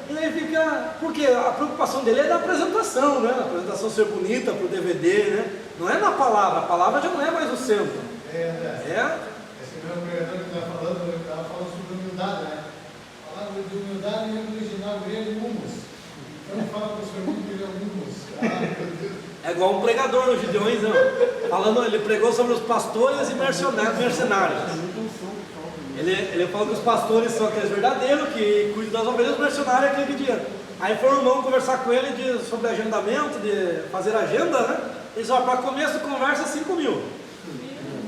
E daí fica. Porque a preocupação dele é da apresentação, né? A apresentação ser bonita para o DVD, né? Não é na palavra, a palavra já não é mais o centro. Esse mesmo pregador que estava falando sobre humildade, né? Falando de humildade no original grego, humus. Então fala para o seu irmão que ele é humus. É igual um pregador no Gideões, não. Falando, ele pregou sobre os pastores e mercenários. Ele falou que os pastores são aqueles verdadeiros que cuidam das ovelhas, os mercenários é aquele que dinheiro. Aí foi o irmão conversar com ele sobre agendamento, de fazer agenda, né? Ele disse, para começo de conversa 5.000.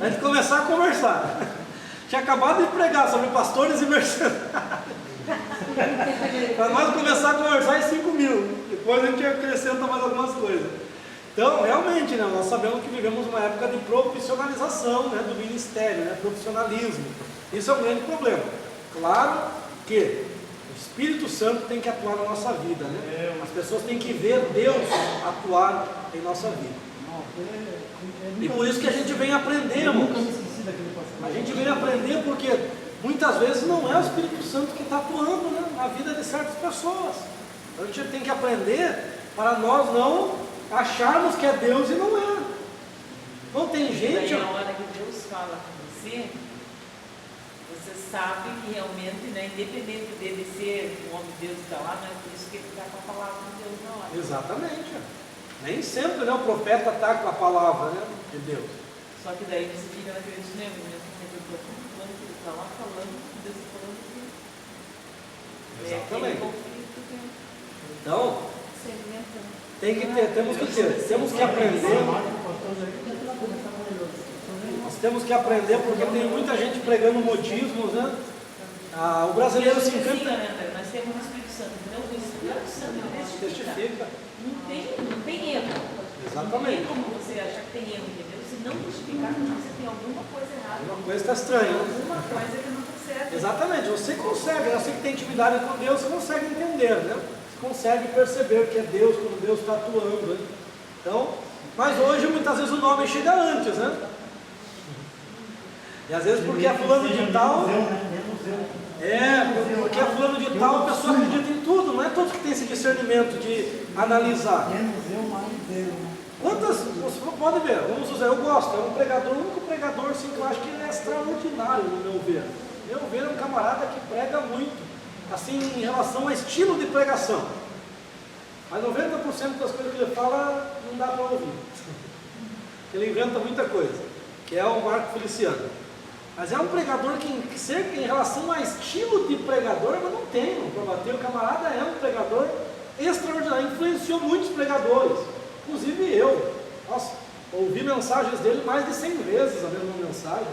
Antes de começar a conversar. Tinha acabado de pregar sobre pastores e mercenários. Para nós começar a conversar é 5.000. Depois a gente acrescenta mais algumas coisas. Então, realmente, né, nós sabemos que vivemos uma época de profissionalização, né, do ministério, né, profissionalismo. Isso é um grande problema. Claro que o Espírito Santo tem que atuar na nossa vida, né? As pessoas têm que ver Deus atuar em nossa vida. E por isso que a gente vem aprender, irmãos. A gente vem aprender porque muitas vezes não é o Espírito Santo que está atuando, né, na vida de certas pessoas. Então a gente tem que aprender para nós não acharmos que é Deus e não é. Não tem gente. Daí, na hora que Deus fala com você, você sabe que realmente, né, independente dele ser um homem de Deus que está lá, não é por isso que ele está com a palavra de Deus na hora. Exatamente. Nem sempre, né, o profeta está com a palavra, né, de Deus. Só que daí você fica naquele cinema, né? Quando ele está lá falando, Deus está falando aqui. Exatamente. É conflito, né? Então, Segmentando. temos que aprender. Nós temos que aprender porque tem muita gente pregando modismos, né? O brasileiro se encanta. Nós temos o Espírito Santo, não o Espírito Santo Testifica. não tem erro. Exatamente. Não tem como você achar que tem erro, entendeu? Se não justificar, você tem alguma coisa errada. Uma coisa está estranha. Alguma coisa que não está certa. Exatamente. Você consegue, você que tem intimidade com Deus, você consegue entender, né? Consegue perceber que é Deus quando Deus está atuando, né? Então, mas hoje muitas vezes o nome chega antes, né? E às vezes porque é fulano de tal, porque é fulano de tal, a pessoa acredita em tudo, não é todos que tem esse discernimento de analisar. Quantas, você pode ver, vamos usar, eu gosto, é um pregador, o único pregador assim, que eu acho que ele é extraordinário no meu ver. Meu ver é um camarada que prega muito. Assim, em relação ao estilo de pregação. Mas 90% das coisas que ele fala não dá para ouvir. Ele inventa muita coisa, que é o Marco Feliciano. Mas é um pregador que em relação a estilo de pregador, eu não tenho para bater. O camarada é um pregador extraordinário, influenciou muitos pregadores, inclusive eu. Nossa, ouvi mensagens dele mais de 100 vezes a mesma mensagem.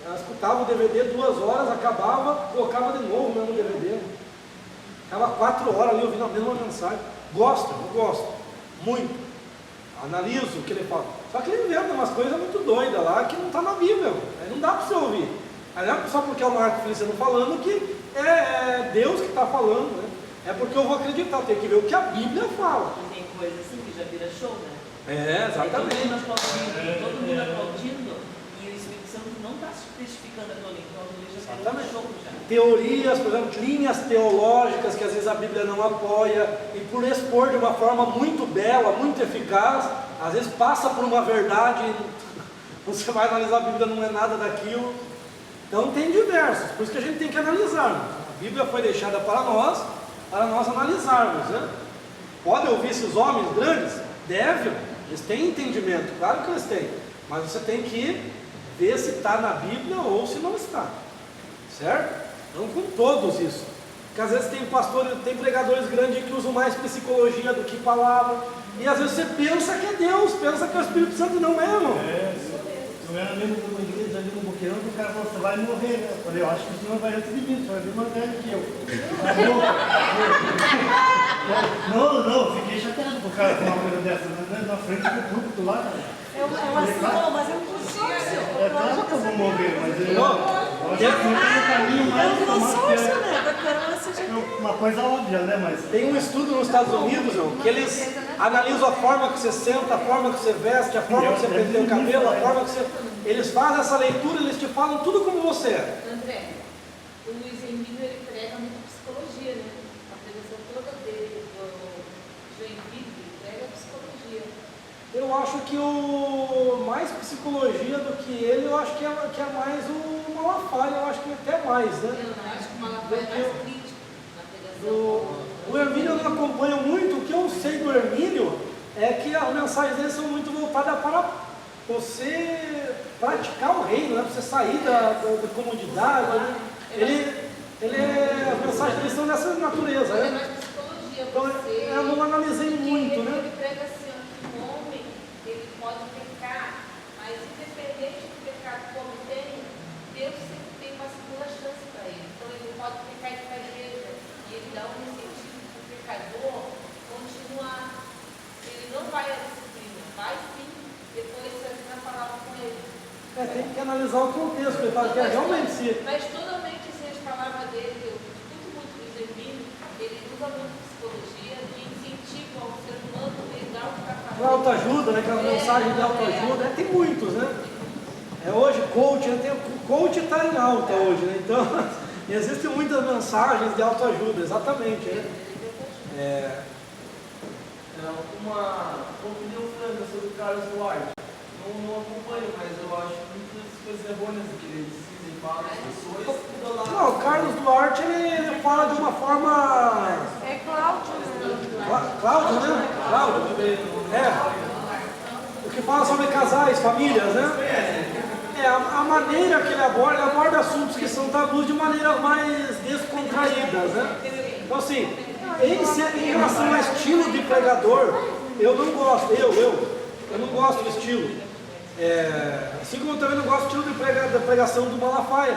Eu escutava o DVD 2 horas, acabava, colocava de novo o mesmo DVD. Ficava 4 horas ali ouvindo a mesma mensagem. Eu gosto, muito. Analiso o que ele fala. Só que ele inventa umas coisas muito doidas lá que não está na Bíblia. Aí não dá para você ouvir. Aí não é só porque é o Marco Feliciano falando que é Deus que está falando, né? É porque eu vou acreditar, eu tenho que ver o que a Bíblia fala. E tem coisa assim que já vira show, né? É, exatamente. Todo mundo aplaudindo, e o Espírito Santo não está testificando aquilo ali. Então ele já está no show já. Teorias, por exemplo, linhas teológicas que às vezes a Bíblia não apoia, e por expor de uma forma muito bela, muito eficaz, às vezes passa por uma verdade, você vai analisar a Bíblia, não é nada daquilo. Então tem diversos, por isso que a gente tem que analisar. A Bíblia foi deixada para nós analisarmos, né? Pode ouvir esses homens grandes? Deve, eles têm entendimento, claro que eles têm, mas você tem que ver se está na Bíblia ou se não está, certo? Não com todos isso, porque às vezes tem pregadores grandes que usam mais psicologia do que palavra, e às vezes você pensa que é Deus, pensa que é o Espírito Santo, não é, irmão. Eu era mesmo numa igreja ali no Boqueirão, que o cara falou, você vai morrer, né? Eu falei, eu acho que o senhor vai antes de mim, o senhor é mais velho que eu. Não, fiquei chateado com o cara com uma coisa dessa, né? Na frente do púlpito lá, cara. Mas é um consórcio. É claro que eu vou morrer, mas eu acho que eu tenho um caminho É mais um consórcio, né? Da coroa seja uma coisa óbvia, né? Mas Tem um estudo nos Estados Unidos, irmão, que eles analisam a forma que você senta, a forma que você veste, a forma que você penteia o cabelo, a forma que você... Eles fazem essa leitura, eles te falam tudo como você é. André, o Luiz Emílio, ele prega muito psicologia, né? A pregação toda dele, do Joinville, ele prega psicologia. Eu acho que o mais psicologia do que ele, eu acho que é mais o Malafaia, eu acho que até mais, né? Eu não acho que o Malafaia é mais crítico na pregação. O Hermínio eu não acompanho muito. O que eu sei do Hermínio é que as mensagens dele são muito voltadas para você praticar o reino, né? Para você sair da comodidade. Né? As mensagens dele são dessa natureza. Mas é Né? mais psicologia. Então Você, eu não analisei muito, ele, né? ele prega assim, ó, que um homem, ele pode pecar, mas independente do pecado que o homem tem, Deus sempre tem uma segunda chance para ele. Então ele pode pecar e ir para a igreja, e ele dá um incentivo para o pecador continuar. Ele não vai à disciplina, vai sim, depois você vai na palavra com ele. Tem que analisar o contexto, ele fala que é realmente se... Mas totalmente assim, as palavras dele, eu escuto muito do Zermino, ele usa muito psicologia e incentiva ao ser humano a dar o que está Para fazendo. autoajuda, né? Aquela mensagem de autoajuda, tem muitos, né? Hoje coach, coach está em alta hoje, né? Então, existem muitas mensagens de autoajuda, exatamente, né? Uma opinião franca sobre o Carlos Duarte. Não acompanho, mas eu acho muitas coisas errôneas que ele ensina e fala as pessoas idolatram. Não, o Carlos Duarte, ele fala de uma forma... É Cláudio, né? Cláudio, né? Cláudio. O que fala sobre casais, famílias, né? A maneira que ele aborda assuntos que são tabus de maneira mais descontraídas, né? Então assim, em relação ao estilo de pregador, eu não gosto, eu não gosto do estilo. Assim como eu também não gosto do estilo da pregação do Malafaia.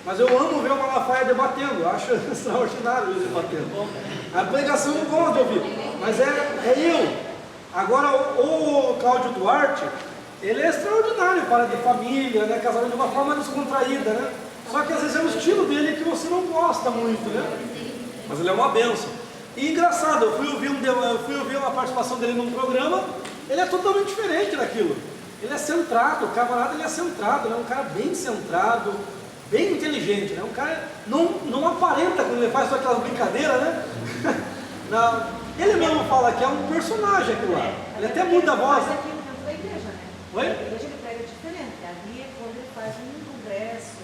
Mas eu amo ver o Malafaia debatendo, eu acho extraordinário ele debatendo. A pregação eu não gosto de ouvir, mas é eu. Agora o Cláudio Duarte, ele é extraordinário, para de família, né, casamento de uma forma descontraída, né? Só que às vezes é o estilo dele que você não gosta muito, né? Mas ele é uma benção. E engraçado, eu fui ouvir uma participação dele num programa, ele é totalmente diferente daquilo. Ele é centrado, o camarada ele é centrado, ele é um cara bem centrado, bem inteligente, né? Um cara não aparenta quando ele faz só aquelas brincadeiras, né? Ele mesmo fala que é um personagem aquilo lá. Ele até muda a voz. Mas aqui dentro da igreja, né? Oi? Na igreja ele prega diferente. Ali é quando ele faz um congresso.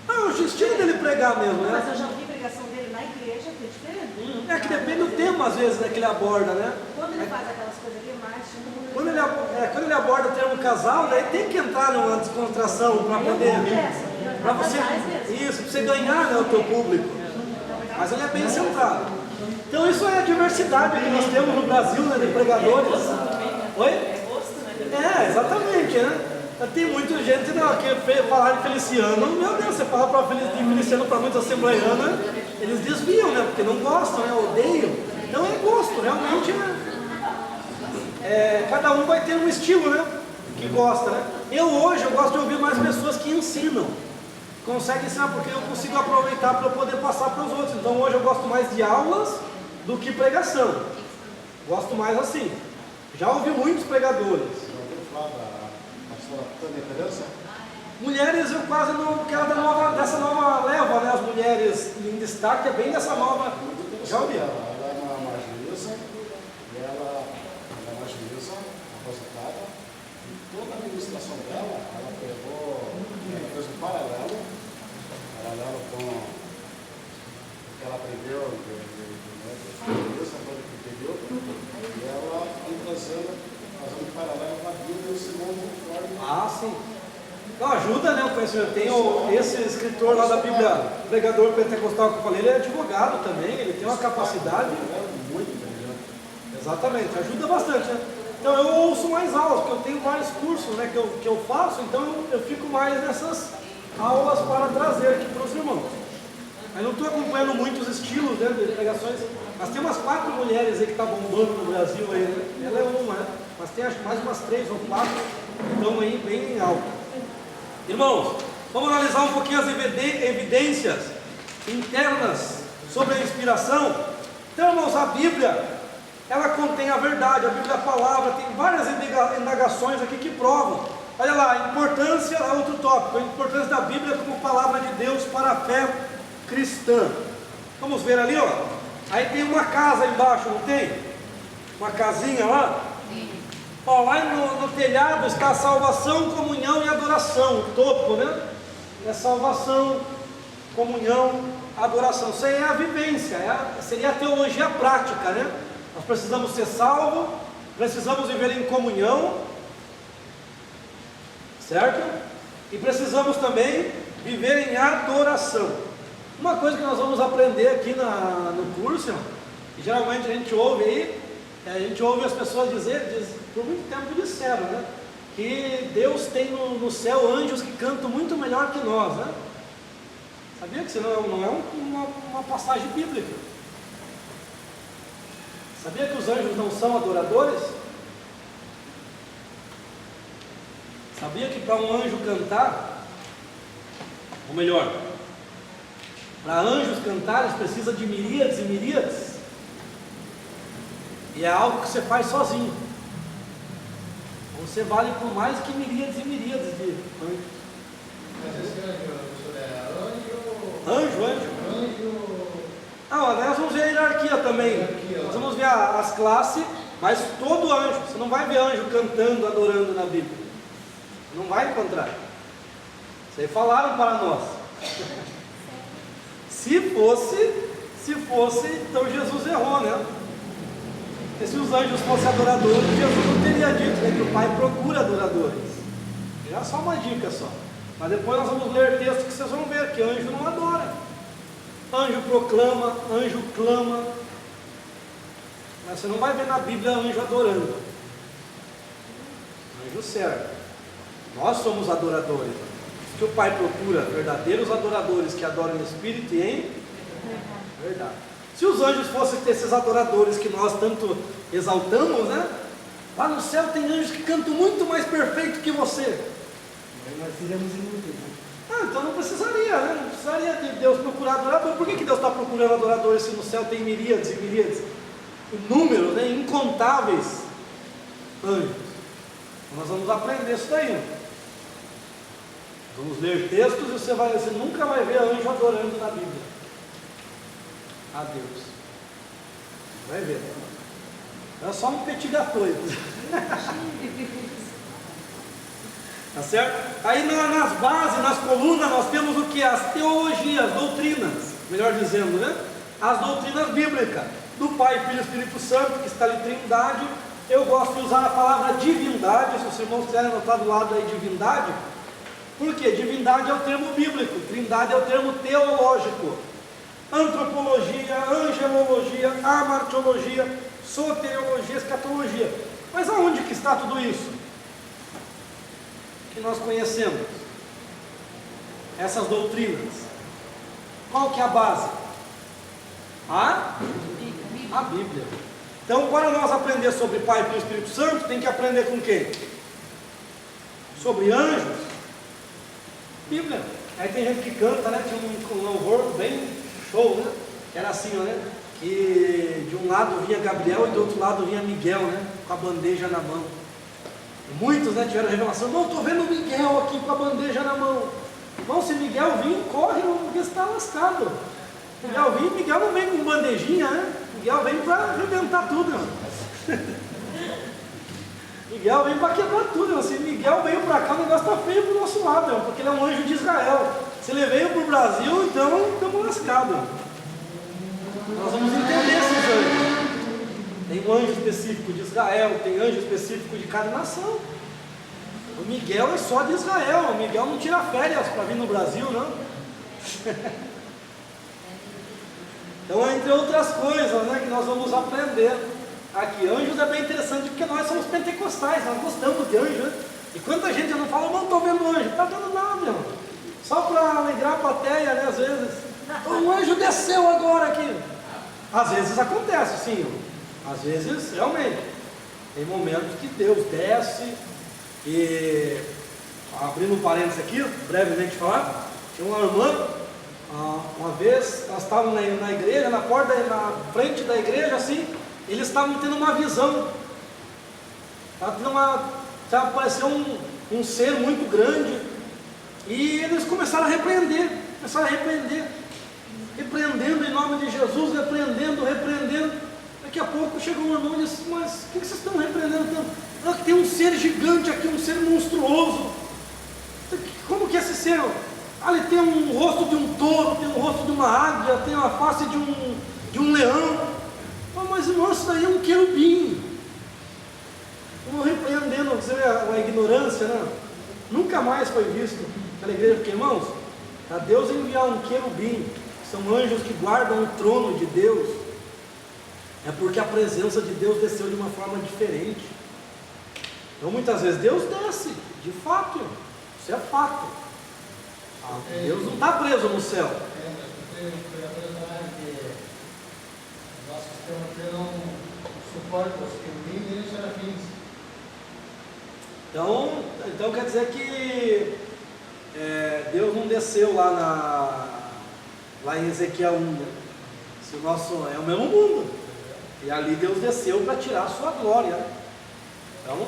O estilo dele pregar mesmo, Mas né? eu já vi pregação dele na igreja. igreja é diferente. É que depende do tema, às vezes, né, que ele aborda, né? Quando ele faz aquelas coisas ali, mais tipo, Quando ele aborda o termo casal, daí tem que entrar numa descontração para poder. Para você, isso, para você ganhar, né, o teu público. Mas ele é bem centrado. Então isso é a diversidade que nós temos no Brasil, né, de pregadores. Oi? É gosto, né? É, exatamente, né? Tem muita gente que falar de Feliciano, meu Deus, você fala de Feliciano para muitos assembleianos, eles desviam, né? Porque não gostam, né? Odeiam. Então é gosto, realmente, né? Cada um vai ter um estilo, né? Que gosta, né? Eu gosto de ouvir mais pessoas que ensinam. Conseguem ensinar, porque eu consigo aproveitar para poder passar para os outros. Então hoje eu gosto mais de aulas do que pregação. Gosto mais assim. Já ouvi muitos pregadores. Mulheres eu quase não, porque ela é dessa nova leva, né? As mulheres em destaque é bem dessa nova. Já ouvi. Ela é uma juíza, e ela é uma juíza aposentada, e toda a administração dela, ela fez um paralelo com o que ela aprendeu de juíza, que entendeu, e ela vem fazendo um paralelo com a Bíblia e ensinando conforme. Ah, sim. Não, ajuda, né, o conhecimento. Tem esse escritor lá da Bíblia, pregador pentecostal que eu falei, ele é advogado também, ele tem uma capacidade. Muito inteligente. Exatamente, ajuda bastante, né? Então eu ouço mais aulas, porque eu tenho vários cursos, né, que eu faço, então eu fico mais nessas aulas para trazer aqui para os irmãos. Mas não estou acompanhando muitos estilos, né, de pregações, mas tem umas 4 mulheres aí que estão bombando no Brasil aí, né? Ela é uma, né? Mas tem acho que mais umas 3 ou 4 que estão aí bem em alta. Irmãos, vamos analisar um pouquinho as evidências internas sobre a inspiração. Então, irmãos, a Bíblia, ela contém a verdade, a Bíblia é a palavra, tem várias indagações aqui que provam. Olha lá, a importância, é outro tópico, a importância da Bíblia como palavra de Deus para a fé cristã. Vamos ver ali, ó. Aí tem uma casa embaixo, não tem? Uma casinha lá. Ó, lá no telhado está a salvação, comunhão e adoração, o topo, né? É salvação, comunhão, adoração. Isso aí é a vivência, seria a teologia prática, né? Nós precisamos ser salvos, precisamos viver em comunhão, certo? E precisamos também viver em adoração. Uma coisa que nós vamos aprender aqui no curso, que geralmente a gente ouve aí, a gente ouve as pessoas por muito tempo disseram, né? Que Deus tem no céu anjos que cantam muito melhor que nós, né? Sabia que isso não é uma passagem bíblica? Sabia que os anjos não são adoradores? Sabia que para um anjo cantar, ou melhor, para anjos cantarem precisa de miríades e miríades? E é algo que você faz sozinho. Você vale por mais que miríades e miríades de anjos. Mas esse anjo é Anjo. Não, nós vamos ver a hierarquia também. Nós vamos ver as classes, mas todo anjo. Você não vai ver anjo cantando, adorando na Bíblia. Não vai encontrar. Isso aí falaram para nós. Se fosse, então Jesus errou, né? Porque se os anjos fossem adoradores, Jesus não teria dito, né, que o Pai procura adoradores. É só uma dica só. Mas depois nós vamos ler textos que vocês vão ver que anjo não adora. Anjo proclama, anjo clama. Mas você não vai ver na Bíblia anjo adorando. Anjo serve. Nós somos adoradores. Que o Pai procura verdadeiros adoradores que adoram em espírito e em verdade. Se os anjos fossem esses adoradores que nós tanto exaltamos, né? Lá no céu tem anjos que cantam muito mais perfeito que você. Aí nós seríamos inúteis, né? Então não precisaria, né? Não precisaria de Deus procurar adoradores. Por que Deus está procurando adoradores se no céu tem miríades e miríades? Números, né? Incontáveis anjos. Então nós vamos aprender isso daí. Vamos ler textos e você nunca vai ver anjo adorando na Bíblia a Deus. Vai ver. É só um petit gâteau. Tá certo? Aí nas bases, nas colunas, nós temos o que? As teologias, doutrinas, melhor dizendo, né? as doutrinas bíblicas do Pai, Filho e Espírito Santo, que está ali trindade. Eu gosto de usar a palavra divindade, se os irmãos quiserem anotar do lado aí divindade, porque divindade é o termo bíblico, trindade é o termo teológico. Antropologia, angelologia, amartiologia, soteriologia, escatologia. Mas aonde que está tudo isso? Que nós conhecemos essas doutrinas. Qual que é a base? A Bíblia. Então, para nós aprender sobre Pai, Filho e Espírito Santo, tem que aprender com quem? Sobre anjos? Bíblia. Aí tem gente que canta, né? Tinha um louvor bem show, né? Era assim, né? Que de um lado vinha Gabriel e do outro lado vinha Miguel, né? Com a bandeja na mão. E muitos, né, tiveram a revelação: não, estou vendo Miguel aqui com a bandeja na mão. Irmão, se Miguel vir, corre, porque você está lascado. Miguel não vem com bandejinha, né? Miguel vem para arrebentar tudo, irmão. Miguel vem para quebrar tudo, irmão. Se Miguel veio para cá, o negócio está feio para o nosso lado, irmão, porque ele é um anjo de Israel. Se ele veio para o Brasil, então estamos lascados. Nós vamos entender esses anjos. Tem um anjo específico de Israel, tem anjo específico de cada nação. O Miguel é só de Israel, o Miguel não tira férias para vir no Brasil, não. Então, entre outras coisas, né, que nós vamos aprender aqui. Anjos é bem interessante porque nós somos pentecostais, nós gostamos de anjos, né? E quanta gente não fala: não estou vendo anjo, está dando nada, meu. Só para alegrar a plateia, né, às vezes. O anjo desceu agora aqui. Às vezes acontece, sim. Às vezes, realmente. Tem momentos que Deus desce. E, abrindo um parênteses aqui, brevemente falar, tinha uma irmã, uma vez, nós estávamos na igreja, na porta, na frente da igreja, assim, eles estavam tendo uma visão. Apareceu um ser muito grande, e eles começaram a repreender, repreendendo em nome de Jesus, repreendendo. Daqui a pouco chegou um irmão e disse: mas o que vocês estão repreendendo tanto? Não, que tem um ser gigante aqui, um ser monstruoso. Como que é esse ser? Ele tem um rosto de um touro, tem um rosto de uma águia, tem a face de um leão. Mas irmão, isso daí é um querubim. Vamos repreendendo, você vê a ignorância, né? Nunca mais foi visto aquela igreja, porque, irmãos, para Deus enviar um querubim, que são anjos que guardam o trono de Deus, é porque a presença de Deus desceu de uma forma diferente. Então muitas vezes Deus desce, de fato, isso é fato. Deus não está preso no céu. Nosso sistema não suporta os querubins nem os serafins. Então quer dizer que Deus não desceu lá em Ezequiel 1, né? Se o nosso é o mesmo mundo. E ali Deus desceu para tirar a sua glória, né? Então,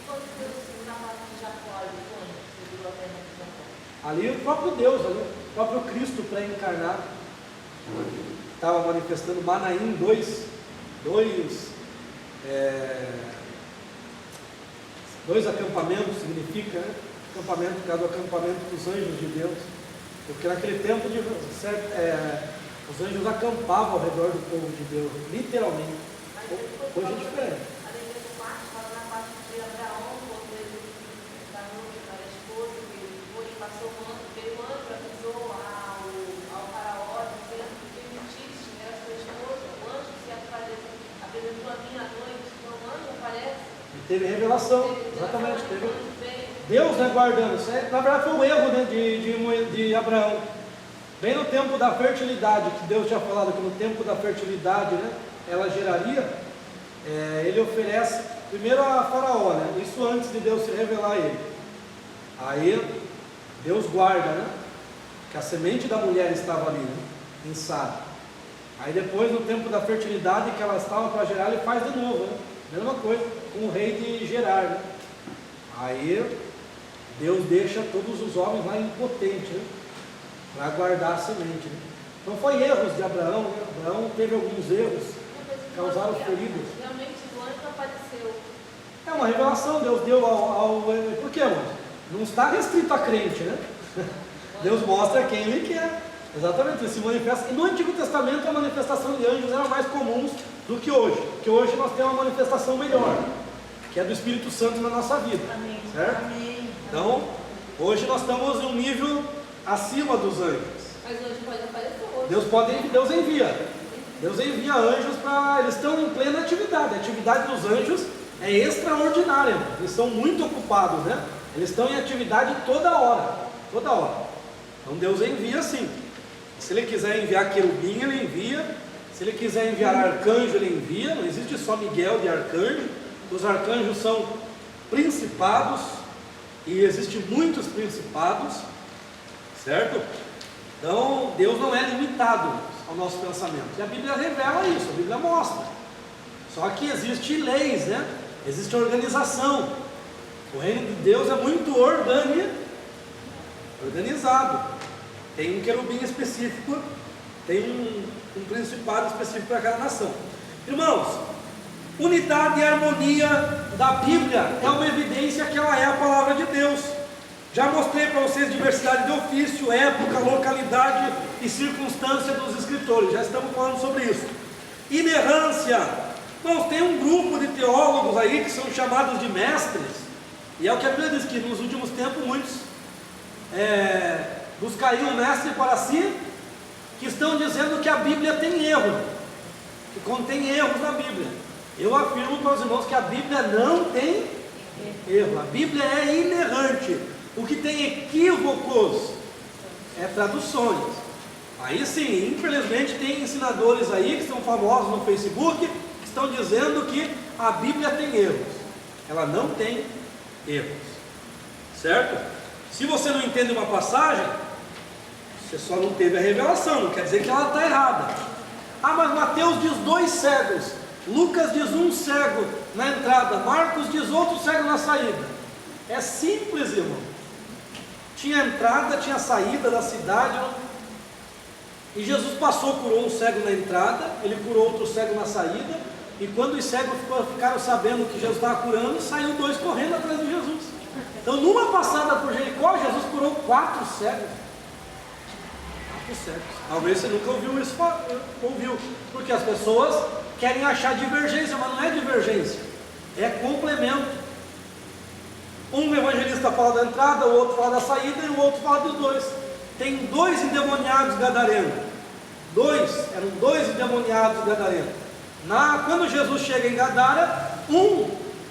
Quando Deus na morte de Jacó, quando você viu a terra de Jacó? ali o próprio Deus, ali, o próprio Cristo pré-encarnado, estava manifestando. Manaim 2 acampamentos significa, né? Acampamento, por causa do acampamento dos anjos de Deus, porque naquele tempo os anjos acampavam ao redor do povo de Deus, literalmente. Hoje é diferente. Além desse parte, fala na parte de Abraão, quando ele da noiva para a esposa, que ele foi e passou o anjo, veio o anjo, avisou ao faraó, dizendo que permitisse, era sua esposa, o anjo se apresentou a mim à noite, então o anjo aparece. E teve revelação, exatamente, teve. Deus, né, guardando. Isso na verdade foi um erro, né, de Abraão. Bem no tempo da fertilidade, que Deus tinha falado que no tempo da fertilidade, né, ela geraria, ele oferece primeiro a Faraó, né, isso antes de Deus se revelar a ele. Aí Deus guarda, né, que a semente da mulher estava ali, né, em Sara. Aí depois, no tempo da fertilidade, que ela estava para gerar, ele faz de novo, né, mesma coisa, com o rei de Gerar, né. Aí Deus deixa todos os homens lá impotentes, né, para guardar a semente, né? Então foi erros de Abraão, né? Abraão teve alguns erros, causaram feridas. Realmente o anjo apareceu. É uma revelação, Deus deu por quê, irmão? Não está restrito a crente, né? Deus mostra quem Ele quer. Exatamente, ele se manifesta. E no Antigo Testamento a manifestação de anjos era mais comum do que hoje. Porque hoje nós temos uma manifestação melhor, que é do Espírito Santo na nossa vida. Amém. Certo? Amém. Então, hoje nós estamos em um nível acima dos anjos. Mas hoje pode aparecer hoje. Deus envia. Deus envia anjos para... Eles estão em plena atividade. A atividade dos anjos é extraordinária. Eles são muito ocupados, né? Eles estão em atividade toda hora. Toda hora. Então Deus envia sim. Se Ele quiser enviar querubim, Ele envia. Se Ele quiser enviar arcanjo, Ele envia. Não existe só Miguel de arcanjo. Os arcanjos são principados. E existem muitos principados. Certo? Então Deus não é limitado ao nosso pensamento. E a Bíblia revela isso. A Bíblia mostra. Só que existem leis, né? Existe organização. O reino de Deus é muito organizado. Tem um querubim específico, tem um principado específico para cada nação. Irmãos, unidade e harmonia da Bíblia é uma evidência que ela é a palavra de Deus. Já mostrei para vocês diversidade de ofício, época, localidade e circunstância dos escritores. Já estamos falando sobre isso. Inerrância. Nós temos um grupo de teólogos aí que são chamados de mestres. E é o que a Bíblia diz, que nos últimos tempos muitos buscariam um mestre para si, que estão dizendo que a Bíblia tem erro, que contém erros na Bíblia. Eu afirmo para os irmãos que a Bíblia não tem erro, a Bíblia é inerrante. O que tem equívocos é traduções. Aí sim, infelizmente tem ensinadores aí que são famosos no Facebook, que estão dizendo que a Bíblia tem erros. Ela não tem erros, certo? Se você não entende uma passagem, você só não teve a revelação, não quer dizer que ela está errada. Ah, mas Mateus diz 2 cegos, Lucas diz 1 cego na entrada, Marcos diz outro cego na saída. É simples, irmão. Tinha entrada, tinha saída da cidade, e Jesus passou, curou um cego na entrada, ele curou outro cego na saída, e quando os cegos ficaram sabendo que Jesus estava curando, saiu 2 correndo atrás de Jesus. Então, numa passada por Jericó, Jesus curou 4 cegos. 4 cegos. Talvez você nunca ouviu isso, porque as pessoas querem achar divergência, mas não é divergência, é complemento. Um evangelista fala da entrada, o outro fala da saída, e o outro fala dos 2. Tem 2 endemoniados gadarenos. Eram 2 endemoniados gadarenos. Quando Jesus chega em Gadara, um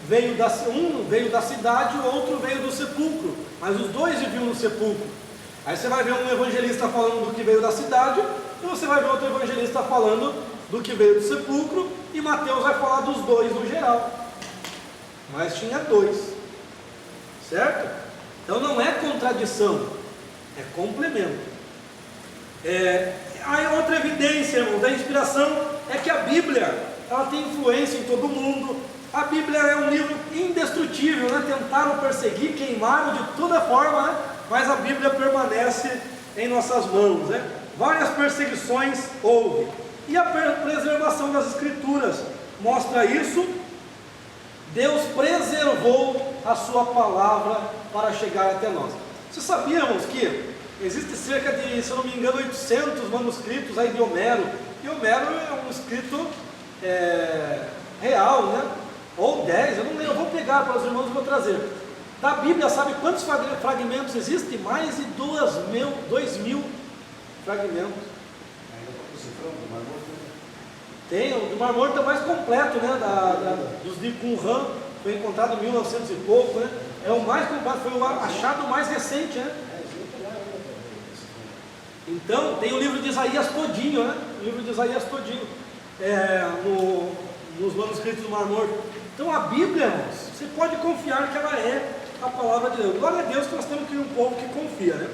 veio da cidade, o outro veio do sepulcro, mas os 2 viviam no sepulcro. Aí você vai ver um evangelista falando do que veio da cidade, e você vai ver outro evangelista falando do que veio do sepulcro, e Mateus vai falar dos 2 no geral. Mas tinha 2, certo? Então não é contradição, é complemento. Aí outra evidência, irmão, da inspiração é que a Bíblia, ela tem influência em todo mundo. A Bíblia é um livro indestrutível, né? Tentaram perseguir, queimaram de toda forma, né? Mas a Bíblia permanece em nossas mãos, né? Várias perseguições houve, e a preservação das Escrituras mostra isso. Deus preservou a sua palavra para chegar até nós. Vocês sabíamos que existe cerca de, se eu não me engano, 800 manuscritos aí de Homero, e Homero é um escrito real, né? Ou 10, eu não lembro, eu vou pegar para os irmãos e vou trazer. Da Bíblia, sabe quantos fragmentos existem? Mais de 2.000 fragmentos. Tem, o do Mar Morto é mais completo, né? Dos de Qumran, foi encontrado em 1900 e pouco, né? É o mais completo, foi o achado mais recente, né? Então, tem o livro de Isaías todinho, né? O livro de Isaías todinho, nos manuscritos do Mar Morto. Então, a Bíblia, irmãos, você pode confiar que ela é a palavra de Deus. Glória a Deus que nós temos aqui um povo que confia, né?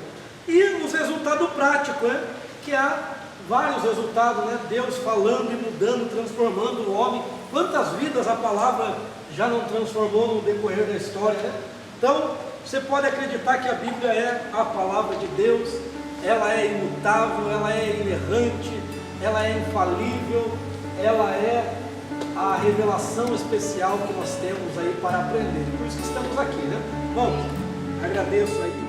E os resultados práticos, né? Que há vários resultados, né? Deus falando e mudando, transformando o homem. Quantas vidas a palavra já não transformou no decorrer da história, né? Então, você pode acreditar que a Bíblia é a palavra de Deus. Ela é imutável, ela é inerrante, ela é infalível, ela é a revelação especial que nós temos aí para aprender. Por isso que estamos aqui, né? Bom, agradeço aí.